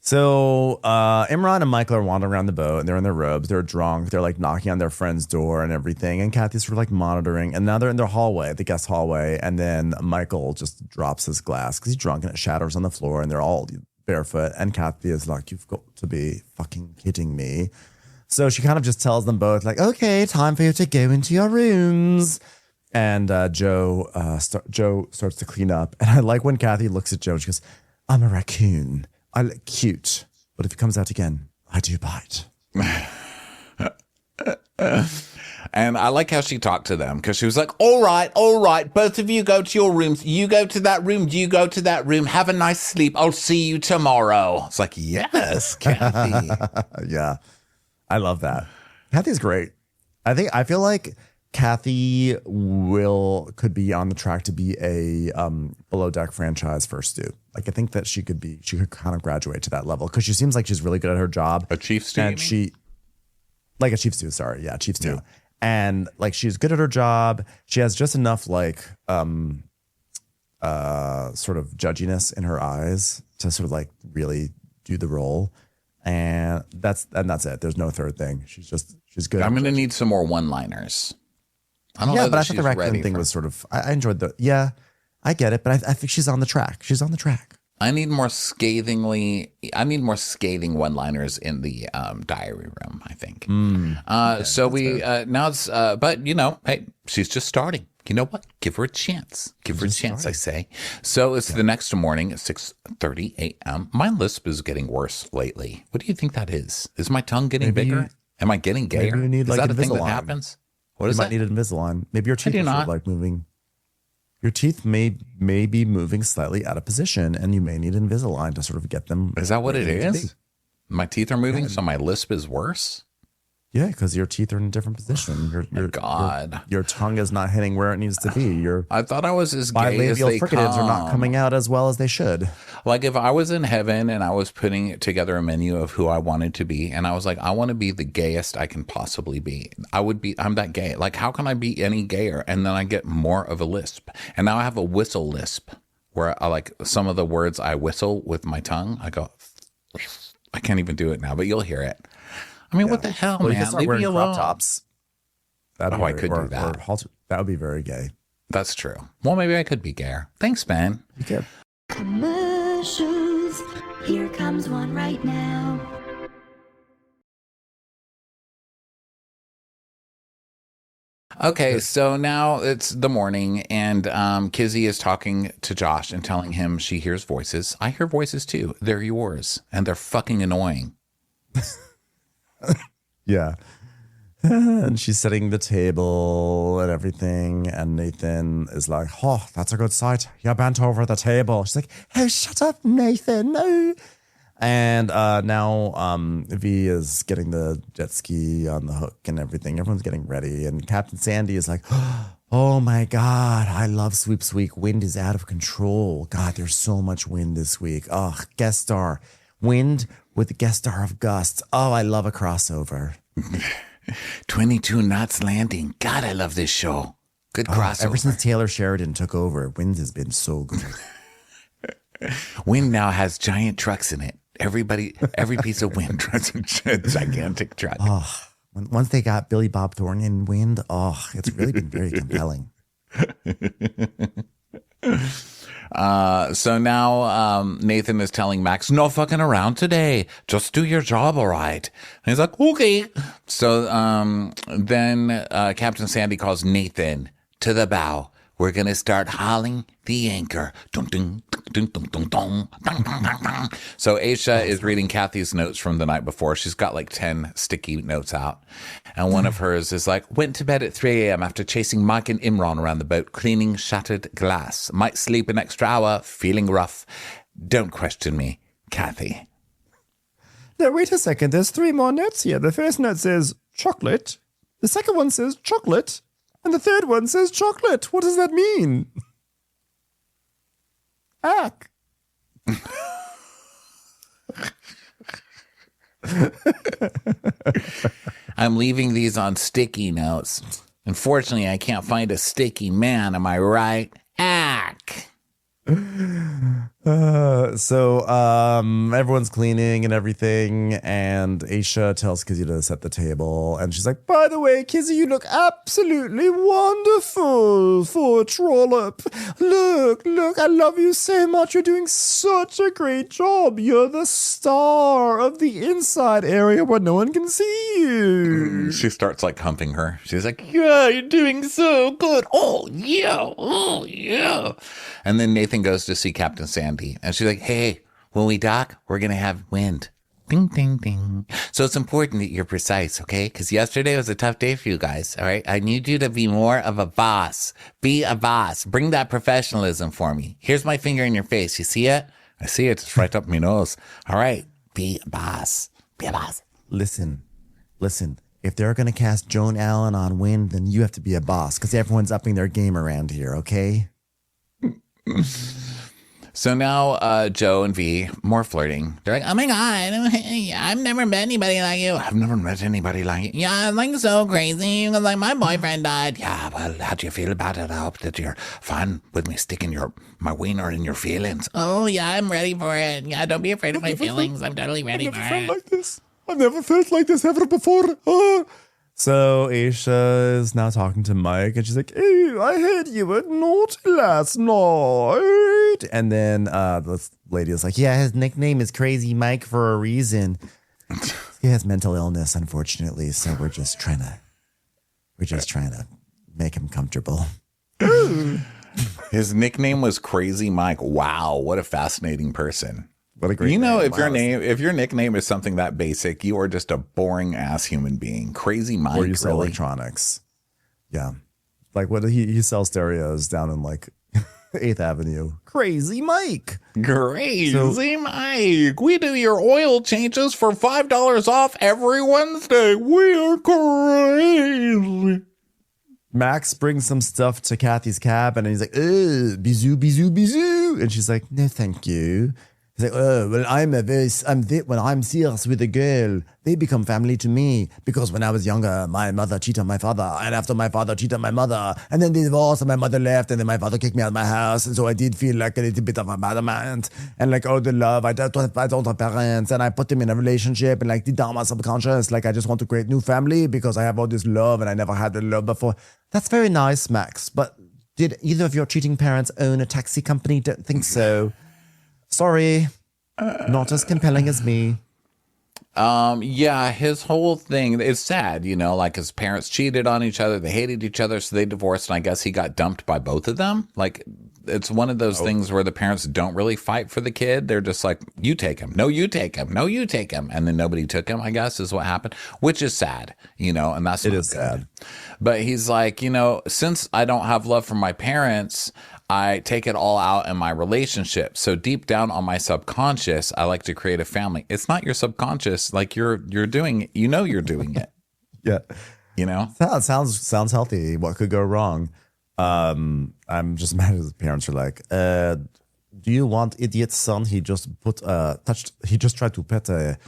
So Imran and Michael are wandering around the boat, and they're in their robes. They're drunk. They're like knocking on their friend's door and everything. And Kathy's sort of like monitoring. And now they're in their hallway, the guest hallway. And then Michael just drops his glass because he's drunk and it shatters on the floor. And they're all barefoot. And Kathy is like, you've got to be fucking kidding me. So she kind of just tells them both like, okay, time for you to go into your rooms. And Joe starts to clean up. And I like when Kathy looks at Joe and she goes, I'm a raccoon. I look cute, but if it comes out again, I do bite. And I like how she talked to them because she was like, all right, both of you go to your rooms. You go to that room. You go to that room. Have a nice sleep. I'll see you tomorrow. It's like, yes, Kathy. Yeah, I love that. Kathy's great. I feel like Kathy could be on the track to be a Below Deck franchise first stew. Like I think that she could kind of graduate to that level because she seems like she's really good at her job. A chief stew, and like a chief stew. Sorry, yeah, chief stew. Yeah. And like she's good at her job. She has just enough like sort of judginess in her eyes to sort of like really do the role. And that's it. There's no third thing. She's good. I'm going to need some more one-liners. I don't know. But I thought the raccoon thing was sort of. I enjoyed I get it, but I think she's on the track. She's on the track. I need more scathing one-liners in the diary room, I think. Okay, so we now it's but you know, hey, she's just starting. You know what? Give her a chance. Give her a chance, I say. So it's the next morning at 6:30 a.m. My lisp is getting worse lately. What do you think that is? Is my tongue getting bigger? Am I getting gayer? you need, is like, that a thing that Invisalign. happens? What You is might that? need an Invisalign. Maybe your teeth do are sort not. of like moving. Your teeth may be moving slightly out of position, and you may need Invisalign to sort of get them. Is that what it where they need to is? be. My teeth are moving, so my lisp is worse? Yeah, because your teeth are in a different position. God. Your tongue is not hitting where it needs to be. Your I thought I was as gay as bilabial they fricatives are not come. coming out as well as they should. Like if I was in heaven and I was putting together a menu of who I wanted to be, and I was like, I want to be the gayest I can possibly be. I'm that gay. Like, how can I be any gayer? And then I get more of a lisp. And now I have a whistle lisp where I like some of the words I whistle with my tongue. I go, I can't even do it now, but you'll hear it. I mean, what the hell, Well, you can man? start Leave me wearing alone. crop tops. That'd be Oh, I could do that. That would be very gay. That's true. Well, maybe I could be gayer. Thanks, Ben. You could. Commercials. Here comes one right now. Okay, so now it's the morning, and Kizzy is talking to Josh and telling him she hears voices. I hear voices too. They're yours, and they're fucking annoying. Yeah. And she's setting the table and everything. And Nathan is like, oh, that's a good sight. You bent over the table. She's like, oh, shut up, Nathan. No. And now V is getting the jet ski on the hook and everything. Everyone's getting ready. And Captain Sandy is like, oh my God, I love Sweeps Week. Wind is out of control. God, there's so much wind this week. Oh, guest star. Wind with the guest star of gusts. Oh, I love a crossover. 22 knots landing. God, I love this show. Good crossover. Ever since Taylor Sheridan took over, Wind has been so good. Wind now has giant trucks in it. Every piece of Wind has a gigantic truck. Once they got Billy Bob Thornton in Wind, it's really been very compelling. So now Nathan is telling Max, no fucking around today. Just do your job, all right. And he's like, okay. So then Captain Sandy calls Nathan to the bow. We're going to start hauling the anchor. Dun, dun, dun, dun, dun, dun, dun, dun, dun, dun. So Aisha is reading Kathy's notes from the night before. She's got like 10 sticky notes out. And one of hers is like, went to bed at 3 a.m. after chasing Mike and Imran around the boat, cleaning shattered glass. Might sleep an extra hour, feeling rough. Don't question me, Kathy. Now, wait a second. There's 3 more notes here. The first note says chocolate. The second one says chocolate. And the third one says chocolate. What does that mean? Ack. I'm leaving these on sticky notes. Unfortunately, I can't find a sticky man. Am I right? Ack. So everyone's cleaning and everything, and Aisha tells Kizzy to set the table, and she's like, by the way, Kizzy, you look absolutely wonderful for a trollop. Look, I love you so much. You're doing such a great job. You're the star of the inside area where no one can see you. She starts like humping her. She's like, Yeah, you're doing so good. Oh, yeah. and then Nathan goes to see Captain Sandy, and she's like, hey, when we dock, we're going to have wind. Ding, ding, ding. So it's important that you're precise, okay? Because yesterday was a tough day for you guys, all right? I need you to be more of a boss. Be a boss. Bring that professionalism for me. Here's my finger in your face. You see it? I see it. It's right up my nose. All right. Be a boss. Be a boss. Listen. If they're going to cast Joan Allen on Wind, then you have to be a boss, because everyone's upping their game around here, okay? So now Joe and V, more flirting. They're like, oh my God, I've never met anybody like you. I've never met anybody like you. Yeah, I'm like so crazy. Like my boyfriend died. Yeah, well, how do you feel about it? I hope that you're fine with me sticking my wiener in your feelings. Oh yeah, I'm ready for it. Yeah, don't be afraid of my feelings. I'm totally ready for it. Like this. I've never felt like this ever before. So Aisha is now talking to Mike, and she's like, "Oh, I heard you were naughty last night." And then the lady is like, "Yeah, his nickname is Crazy Mike for a reason. He has mental illness, unfortunately. So we're just trying to make him comfortable." His nickname was Crazy Mike. Wow, what a fascinating person. What a great You know, name. if your nickname is something that basic, you are just a boring ass human being. Crazy Mike. Or you sell really? electronics. Yeah. Like what he sells stereos down in like 8th Avenue. Crazy Mike. Crazy Mike. We do your oil changes for $5 off every Wednesday. We are crazy. Max brings some stuff to Kathy's cabin and he's like, bisou, bisou, bisou. And she's like, no, thank you. He's like, oh, well, when I'm serious with a girl, they become family to me. Because when I was younger, my mother cheated on my father. And after my father cheated on my mother. And then they divorced and my mother left. And then my father kicked me out of my house. And so I did feel like a little bit of a abandonment. And like, oh, the love, I don't have parents. And I put them in a relationship. And like, deep down my subconscious, like, I just want to create new family because I have all this love and I never had the love before. That's very nice, Max. But did either of your cheating parents own a taxi company? Don't think so. Sorry, not as compelling as me. Yeah, his whole thing is sad, you know, like his parents cheated on each other, they hated each other, so they divorced, and I guess he got dumped by both of them. Like, it's one of those things where the parents don't really fight for the kid. They're just like, you take him. No, you take him. No, you take him. And then nobody took him, I guess, is what happened, which is sad, you know, and that's It is sad. But he's like, you know, since I don't have love for my parents, I take it all out in my relationship. So deep down on my subconscious, I like to create a family. It's not your subconscious. Like you're doing it. You know, you're doing it. Yeah. You know, Sounds healthy. What could go wrong? I'm just mad at his parents are like, do you want idiot son? He just tried to pet a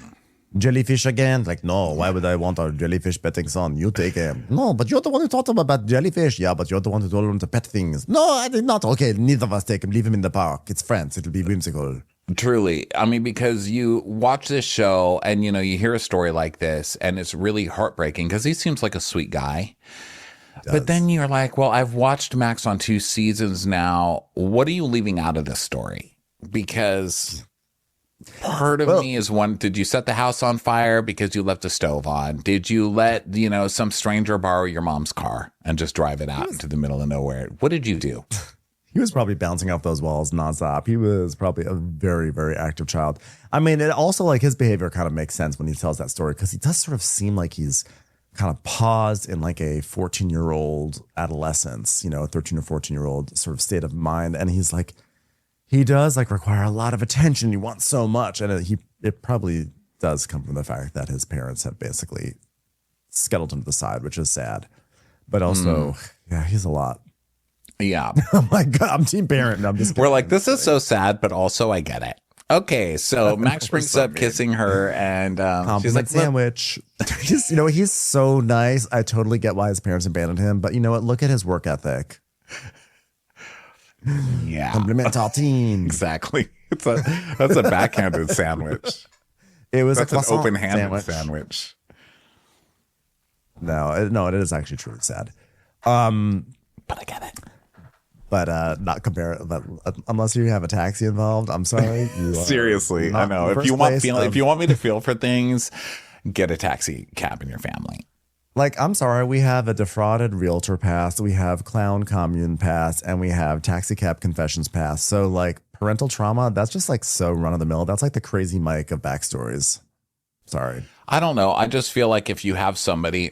jellyfish again. Like, no, why would I want our jellyfish petting son? You take him. No, but you're the one who taught him about jellyfish. Yeah, but you're the one who told him to pet things. No, I did not. Okay, neither of us take him. Leave him in the park. It's France. It'll be whimsical. truly. I mean, because you watch this show and, you know, you hear a story like this and it's really heartbreaking because he seems like a sweet guy. But then you're like, well, I've watched Max on 2 seasons now. What are you leaving out of this story? Because part of me is one, did you set the house on fire because you left the stove on? Did you let, you know, some stranger borrow your mom's car and just drive it out into the middle of nowhere? What did you do? He was probably bouncing off those walls nonstop. He was probably a very, very active child. I mean, it also, like, his behavior kind of makes sense when he tells that story because he does sort of seem like he's kind of paused in like a 14-year-old adolescence, you know, a 13 or 14-year-old sort of state of mind. And he's like, he does like require a lot of attention. He wants so much. And it probably does come from the fact that his parents have basically scuttled him to the side, which is sad. But also, yeah, he's a lot. Yeah. Oh my God, I'm team parent. No, I'm just kidding. We're like, this is so sad, but also I get it. Okay, so Max brings so up mean. kissing her, and she's Compliment like, sandwich. He's, you know, he's so nice. I totally get why his parents abandoned him. But you know what? Look at his work ethic. yeah, Compliment our team. exactly. That's a backhanded sandwich. It was That's a an croissant open-handed sandwich. No, it is actually truly sad. But I get it. But not compare. But unless you have a taxi involved, I'm sorry. You are Seriously, I not know. in the If you first place if you want me to feel for things, get a taxi cab in your family. Like, I'm sorry, we have a defrauded realtor pass, we have clown commune pass, and we have taxi cab confessions pass. So, like, parental trauma, that's just like so run of the mill. That's like the crazy Mike of backstories. Sorry. I don't know. I just feel like if you have somebody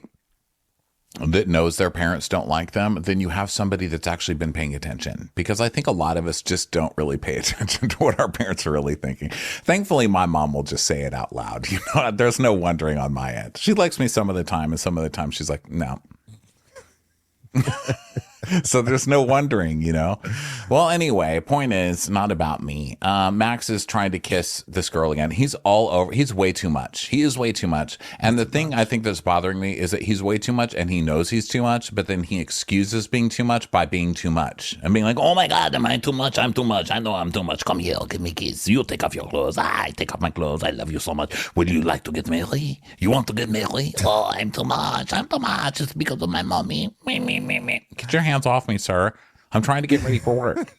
that knows their parents don't like them, then you have somebody that's actually been paying attention. Because I think a lot of us just don't really pay attention to what our parents are really thinking. Thankfully, my mom will just say it out loud. You know, there's no wondering on my end. She likes me some of the time, and some of the time she's like, no. So there's no wondering, you know. Well, anyway, point is not about me. Max is trying to kiss this girl again. He's all over. He's way too much. He is way too much. And the thing I think that's bothering me is that he's way too much and he knows he's too much, but then he excuses being too much by being too much and being like, Oh my God, am I too much? I'm too much. I know I'm too much. Come here, give me a kiss. You take off your clothes. I take off my clothes. I love you so much. Would you like to get married? You want to get married? Oh, I'm too much. I'm too much. It's because of my mommy. Me. get your hands off me, sir. I'm trying to get ready for work.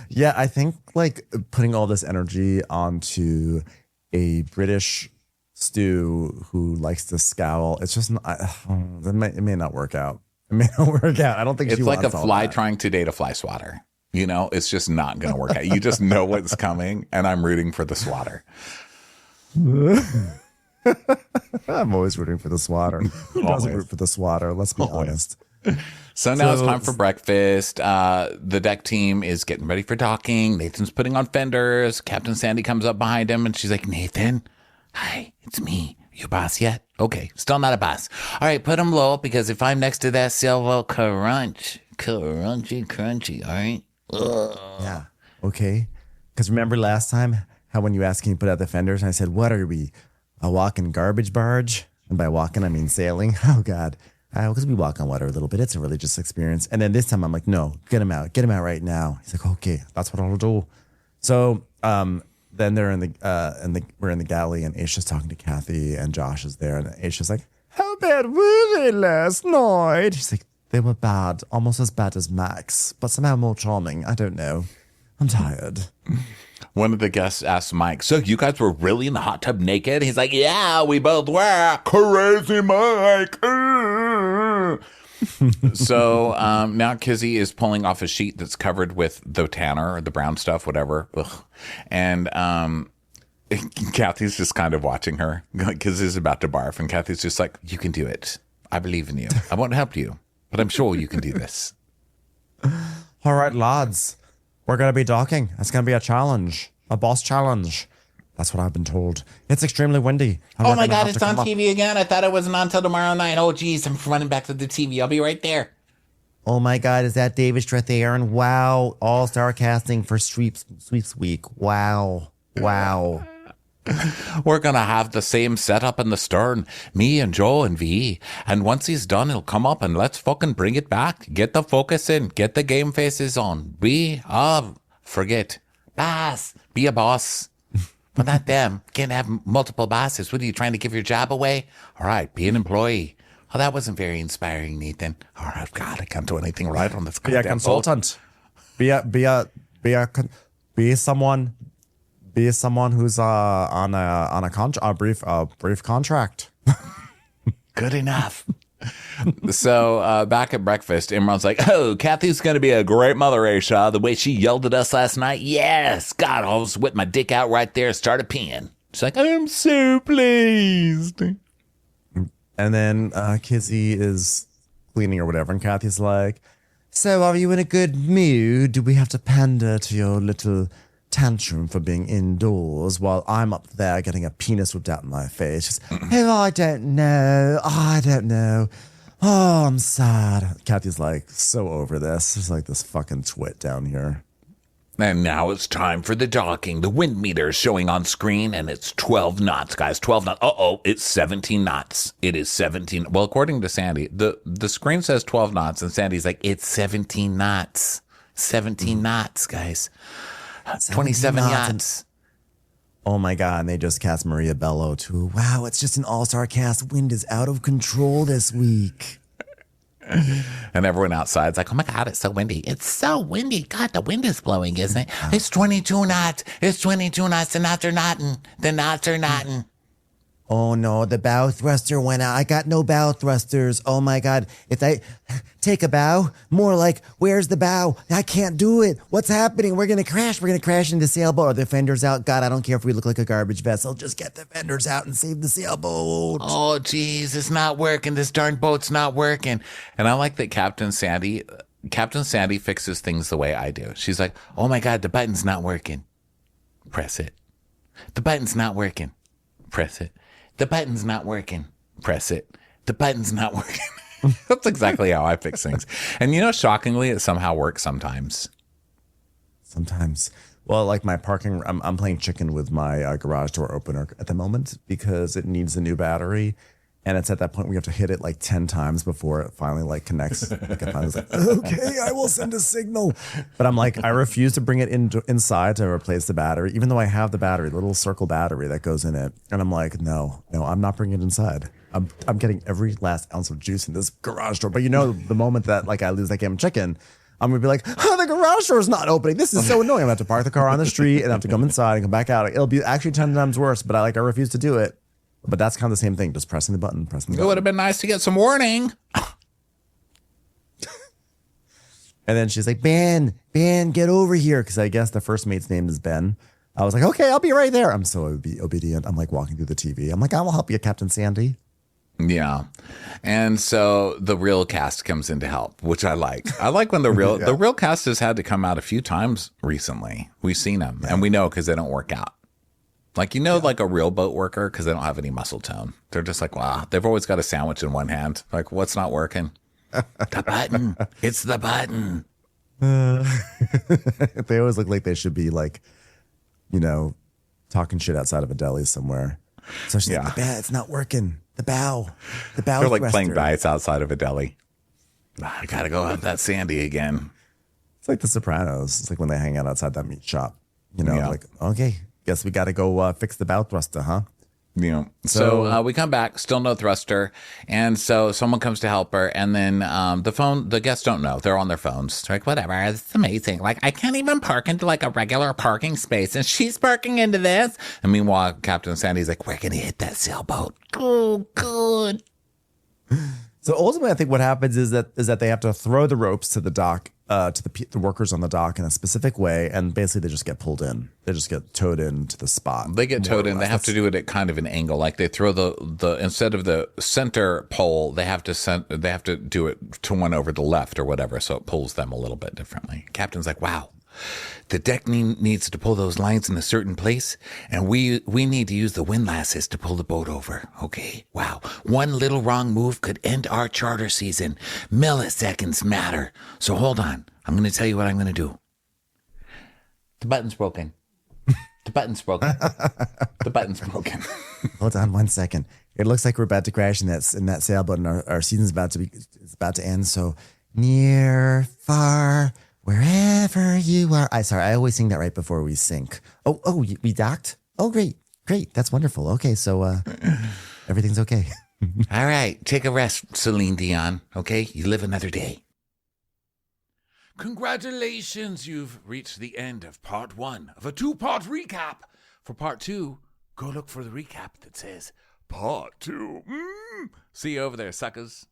Yeah, I think like putting all this energy onto a British stew who likes to scowl, it's just it may not work out. It may not work out. I don't think It's she like a wants all fly that. trying to date a fly swatter. You know, it's just not going to work out. You just know what's coming, and I'm rooting for the swatter. I'm always rooting for the swatter. Who doesn't root for the swatter? Let's be honest. So now it's time for breakfast. The deck team is getting ready for docking. Nathan's putting on fenders. Captain Sandy comes up behind him, and she's like, Nathan, hi, it's me. You boss yet? Okay, still not a boss. All right, put him low, because if I'm next to that silver crunchy, all right? Ugh. Yeah. Okay. Because remember last time how when you asked, can you put out the fenders? And I said, what are we? A walking garbage barge? And by walking, I mean sailing. Oh, God. Because we walk on water a little bit. It's a religious experience. And then this time I'm like, no, get him out. Get him out right now. He's like, okay, that's what I'll do. So then they're we're in the galley, and Aisha's talking to Kathy, and Josh is there. And Aisha's like, how bad were they last night? She's like, they were bad, almost as bad as Max, but somehow more charming. I don't know. I'm tired. One of the guests asked Mike, so you guys were really in the hot tub naked? He's like, yeah, we both were. Crazy Mike. So now Kizzy is pulling off a sheet that's covered with the tanner or the brown stuff, whatever. Ugh. And Kathy's just kind of watching her. Kizzy's about to barf, and Kathy's just like, you can do it. I believe in you. I won't help you, but I'm sure you can do this. All right, lads. We're going to be docking. It's going to be a challenge. A boss challenge. That's what I've been told. It's extremely windy. And Oh we're my gonna God, have it's to on come up- TV again. I thought it wasn't on until tomorrow night. Oh, geez, I'm running back to the TV. I'll be right there. Oh my God, is that David Strathairn? Wow. All-star casting for Sweeps Week. Wow. Wow. We're going to have the same setup in the stern, me and Joe and V. And once he's done, he'll come up and let's fucking bring it back. Get the focus in. Get the game faces on. Forget. Boss. Be a boss. But not them. Can't have multiple bosses. What are you trying to give your job away? All right, be an employee. Oh, that wasn't very inspiring, Nathan. All right, God, I can't do anything right on this. Be a goddamn boat. consultant. Be someone who's on a brief contract. Good enough. So back at breakfast, Imran's like, oh, Kathy's going to be a great mother, Aisha. The way she yelled at us last night. Yes. God, I was with my dick out right there, started peeing. She's like, I'm so pleased. And then Kizzy is cleaning or whatever, and Kathy's like, so are you in a good mood? Do we have to pander to your little tantrum for being indoors while I'm up there getting a penis whipped out in my face? She's, oh, I don't know. Oh, I'm sad. Kathy's like so over this. There's like this fucking twit down here. And now it's time for the docking. The wind meter is showing on screen, and it's 12 knots, guys. 12 knots. Uh-oh, it's 17 knots. It is 17. Well, according to Sandy, the screen says 12 knots, and Sandy's like, it's 17 knots. 17 knots, guys. 27 yachts. Oh my God, and they just cast Maria Bello too. Wow, it's just an all-star cast. Wind is out of control this week. And everyone outside's like, oh my God, it's so windy. It's so windy. God, the wind is blowing, isn't it? It's 22 knots. It's 22 knots. The knots are knotting. The knots are knotting. Oh no, the bow thruster went out. I got no bow thrusters. Oh my God. If I take a bow, more like, where's the bow? I can't do it. What's happening? We're going to crash. We're going to crash into the sailboat. Are the fenders out? God, I don't care if we look like a garbage vessel. Just get the fenders out and save the sailboat. Oh, geez, it's not working. This darn boat's not working. And I like that Captain Sandy fixes things the way I do. She's like, oh my God, the button's not working. Press it. The button's not working. Press it. The button's not working. Press it. The button's not working. That's exactly how I fix things. And shockingly, it somehow works sometimes. Sometimes. Well, like my parking, I'm playing chicken with my garage door opener at the moment because it needs a new battery. And it's at that point we have to hit it like 10 times before it finally like connects. Like I finally was like, okay, I will send a signal. But I'm like, I refuse to bring it inside to replace the battery, even though I have the battery, the little circle battery that goes in it. And I'm like, no, I'm not bringing it inside. I'm getting every last ounce of juice in this garage door. But the moment that like I lose that game of chicken, I'm going to be like, oh, the garage door is not opening. This is so annoying. I'm going to have to park the car on the street and have to come inside and come back out. It'll be actually 10 times worse, but I refuse to do it. But that's kind of the same thing, just pressing the button. It would have been nice to get some warning. And then she's like, Ben, get over here. Because I guess the first mate's name is Ben. I was like, okay, I'll be right there. I'm so obedient. I'm like walking through the TV. I'm like, I will help you, Captain Sandy. Yeah. And so the real cast comes in to help, which I like. I like when the real cast has had to come out a few times recently. We've seen them and we know because they don't work out. Like, like a real boat worker, because they don't have any muscle tone. They're just like, wow, they've always got a sandwich in one hand. Like, what's not working? The button. It's the button. They always look like they should be like, talking shit outside of a deli somewhere. So she's like, it's not working. The bow. They're like playing dice outside of a deli. I got to go have that Sandy again. It's like The Sopranos. It's like when they hang out outside that meat shop. Like, okay, guess we got to go fix the bow thruster, huh? Yeah. So we come back, still no thruster. And so someone comes to help her. And then the guests don't know. They're on their phones. They're like, whatever. It's amazing. Like, I can't even park into like a regular parking space. And she's parking into this. And meanwhile, Captain Sandy's like, we're going to hit that sailboat. Oh, good. So ultimately, I think what happens is that they have to throw the ropes to the dock, to the workers on the dock in a specific way, and basically they just get pulled in. They just get towed into the spot. They get towed in. They have to do it at kind of an angle. Like they throw the instead of the center pole, they have to do it to one over the left or whatever, so it pulls them a little bit differently. Captain's like, wow. The deck needs to pull those lines in a certain place, and we need to use the windlasses to pull the boat over. Okay? Wow. One little wrong move could end our charter season. Milliseconds matter. So hold on. I'm going to tell you what I'm going to do. The button's broken. The button's broken. The button's broken. Hold on 1 second. It looks like we're about to crash in that sailboat, and our season's about to end. So near, far, wherever you are. I always sing that right before we sink. Oh, we docked? Oh, great. That's wonderful. Okay, so everything's okay. All right, take a rest, Celine Dion. Okay, you live another day. Congratulations, you've reached the end of part 1 of a 2-part recap. For part 2, go look for the recap that says part 2. See you over there, suckers.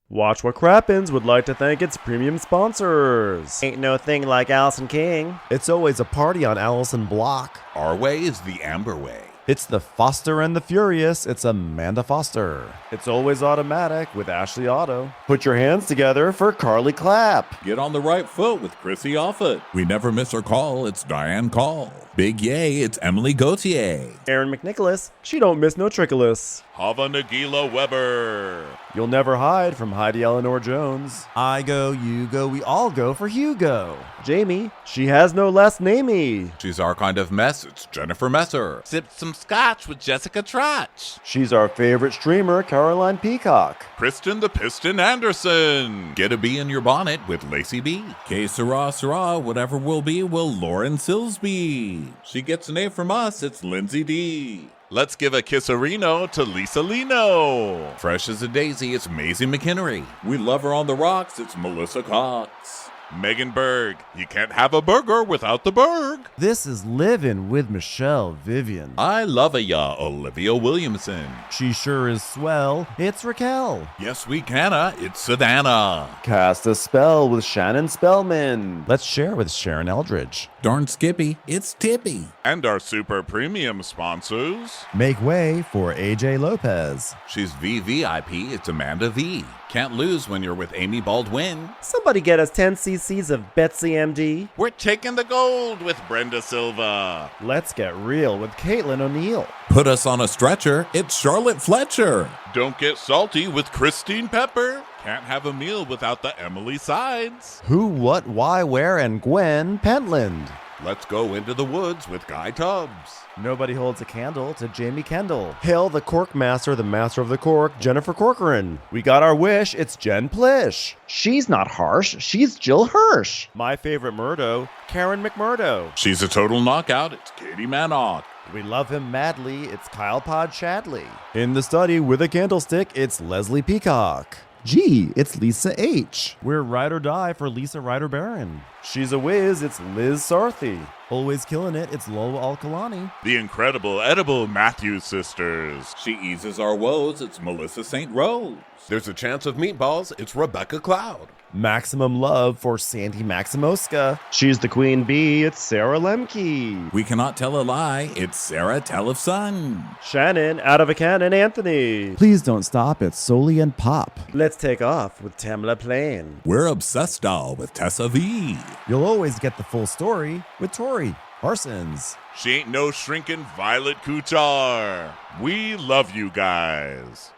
Watch What Crappens would like to thank its premium sponsors. Ain't no thing like Allison King. It's always a party on Allison Block. Our way is the Amber way. It's the Foster and the Furious. It's Amanda Foster. It's always automatic with Ashley Auto. Put your hands together for Carly Clapp. Get on the right foot with Chrissy Offit. We never miss her call. It's Diane Call. Big yay, it's Emily Gauthier. Aaron McNicholas. She don't miss no trickolas. Hava Nagila Weber. You'll never hide from Heidi Eleanor Jones. I go, you go, we all go for Hugo. Jamie. She has no last namey. She's our kind of mess. It's Jennifer Messer. Sipped some scotch with Jessica Trotch. She's our favorite streamer, Caroline Peacock. Kristen the Piston Anderson. Get a bee in your bonnet with Lacey B. K Sarah, whatever will be, will Lauren Silsby. She gets an A from us. It's Lindsay D. Let's give a kisserino to Lisa Lino. Fresh as a daisy, it's Maisie McHenry. We love her on the rocks, it's Melissa Cox. Megan Berg. You can't have a burger without the Berg. This is Livin' with Michelle Vivian. I love ya, Olivia Williamson. She sure is swell. It's Raquel. Yes, we canna. It's Savannah. Cast a spell with Shannon Spellman. Let's share with Sharon Eldridge. Darn Skippy, it's Tippy. And our super premium sponsors. Make way for AJ Lopez. She's VVIP, it's Amanda V. Can't lose when you're with Amy Baldwin. Somebody get us 10 cc's of Betsy MD. We're taking the gold with Brenda Silva. Let's get real with Caitlin O'Neill. Put us on a stretcher, it's Charlotte Fletcher. Don't get salty with Christine Pepper. Can't have a meal without the Emily Sides. Who, what, why, where, and Gwen Pentland. Let's go into the woods with Guy Tubbs. Nobody holds a candle to Jamie Kendall. Hail the cork master, the master of the cork, Jennifer Corcoran. We got our wish, it's Jen Plish. She's not harsh, she's Jill Hirsch. My favorite Murdo, Karen McMurdo. She's a total knockout, it's Katie Manock. We love him madly, it's Kyle Pod Shadley. In the study with a candlestick, it's Leslie Peacock. Gee, it's Lisa H. We're ride or die for Lisa Ryder Barron. She's a whiz, it's Liz Sarthy. Always killing it, it's Lola Alkalani. The incredible edible Matthews sisters. She eases our woes, it's Melissa St. Rose. There's a chance of meatballs, it's Rebecca Cloud. Maximum love for Sandy Maximoska. She's the queen bee, it's Sarah Lemke. We cannot tell a lie, it's Sarah Telefson. Shannon, out of a cannon, Anthony. Please don't stop, it's Soli and Pop. Let's take off with Tamla Plain. We're obsessed doll with Tessa V. You'll always get the full story with Tori Parsons. She ain't no shrinking Violet Couture. We love you guys.